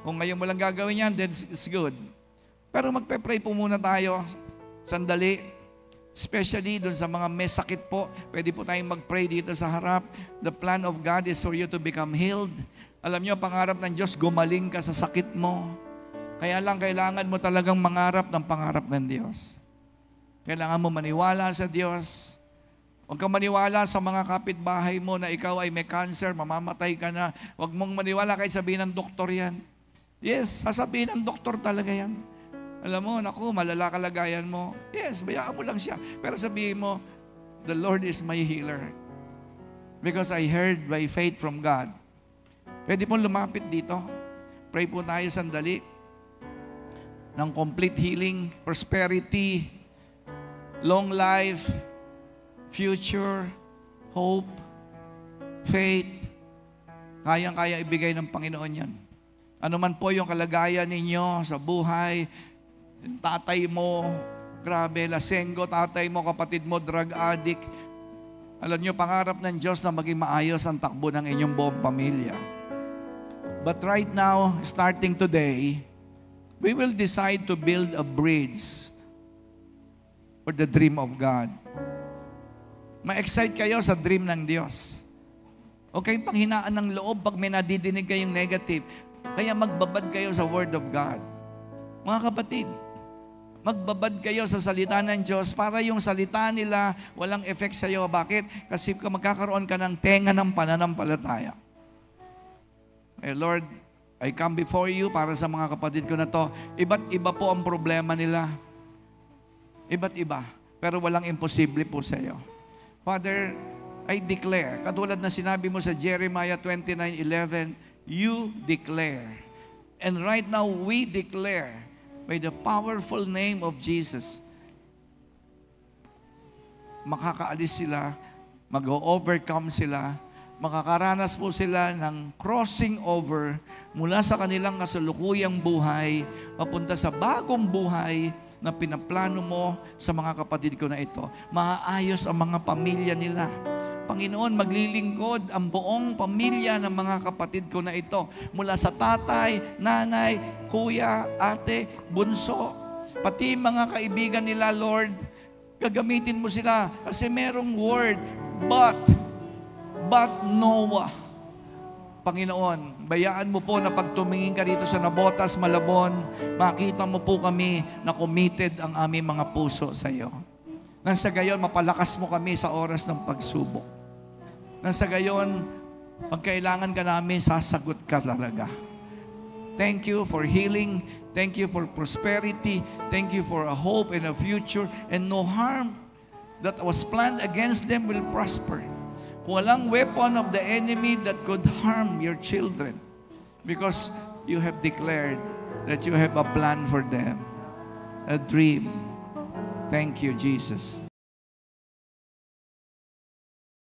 Kung ngayon mo lang gagawin yan, then it's good. Pero magpe-pray po muna tayo, sandali. Especially doon sa mga may sakit po, pwede po tayong mag-pray dito sa harap. The plan of God is for you to become healed. Alam niyo, pangarap ng Diyos, gumaling ka sa sakit mo. Kaya lang, kailangan mo talagang mangarap ng pangarap ng Diyos. Kailangan mo maniwala sa Diyos. Huwag kang maniwala sa mga kapitbahay mo na ikaw ay may cancer, mamamatay ka na. Huwag mong maniwala kahit sabihin ng doktor yan. Yes, sasabihin ng doktor talaga yan. Alam mo, naku, malala kalagayan mo. Yes, bayaan mo lang siya. Pero sabihin mo, the Lord is my healer. Because I heard by faith from God. Pwede pong lumapit dito. Pray po tayo sandali ng complete healing, prosperity, long life, future, hope, faith. Kayang-kaya ibigay ng Panginoon yan. Ano man po yung kalagayan ninyo sa buhay, tatay mo, grabe, lasenggo, tatay mo, kapatid mo, drug addict. Alam nyo, pangarap ng Diyos na maging maayos ang takbo ng inyong buong pamilya. But right now, starting today, we will decide to build a bridge for the dream of God. Ma-excite kayo sa dream ng Diyos. Huwag kayong panghinaan ng loob pag may nadidinig kayong negative. Kaya magbabad kayo sa Word of God. Mga kapatid, magbabad kayo sa salita ng Diyos para yung salita nila walang effect sa iyo. Bakit? Kasi magkakaroon ka ng tenga ng pananampalataya. Lord, I come before you para sa mga kapatid ko na to. Iba't iba po ang problema nila. Iba't iba. Pero walang imposible po sa iyo. Father, I declare, katulad na sinabi mo sa Jeremiah 29:11, you declare. And right now, we declare by the powerful name of Jesus, makakaalis sila, mag-overcome sila, makakaranas po sila ng crossing over mula sa kanilang kasalukuyang buhay, papunta sa bagong buhay na pinaplano mo sa mga kapatid ko na ito. Maayos ang mga pamilya nila. Panginoon, maglilingkod ang buong pamilya ng mga kapatid ko na ito. Mula sa tatay, nanay, kuya, ate, bunso, pati mga kaibigan nila, Lord, gagamitin mo sila kasi merong word, but Noah. Panginoon, bayaan mo po na pag tumingin ka dito sa Nabotas, Malabon, makita mo po kami na committed ang aming mga puso sa iyo. Nang sa gayon, mapalakas mo kami sa oras ng pagsubok. Nang sa gayon, pag kailangan ka namin, sasagot ka talaga. Thank you for healing. Thank you for prosperity. Thank you for a hope and a future. And no harm that was planned against them will prosper. Walang weapon of the enemy that could harm your children. Because you have declared that you have a plan for them. A dream. Thank you, Jesus.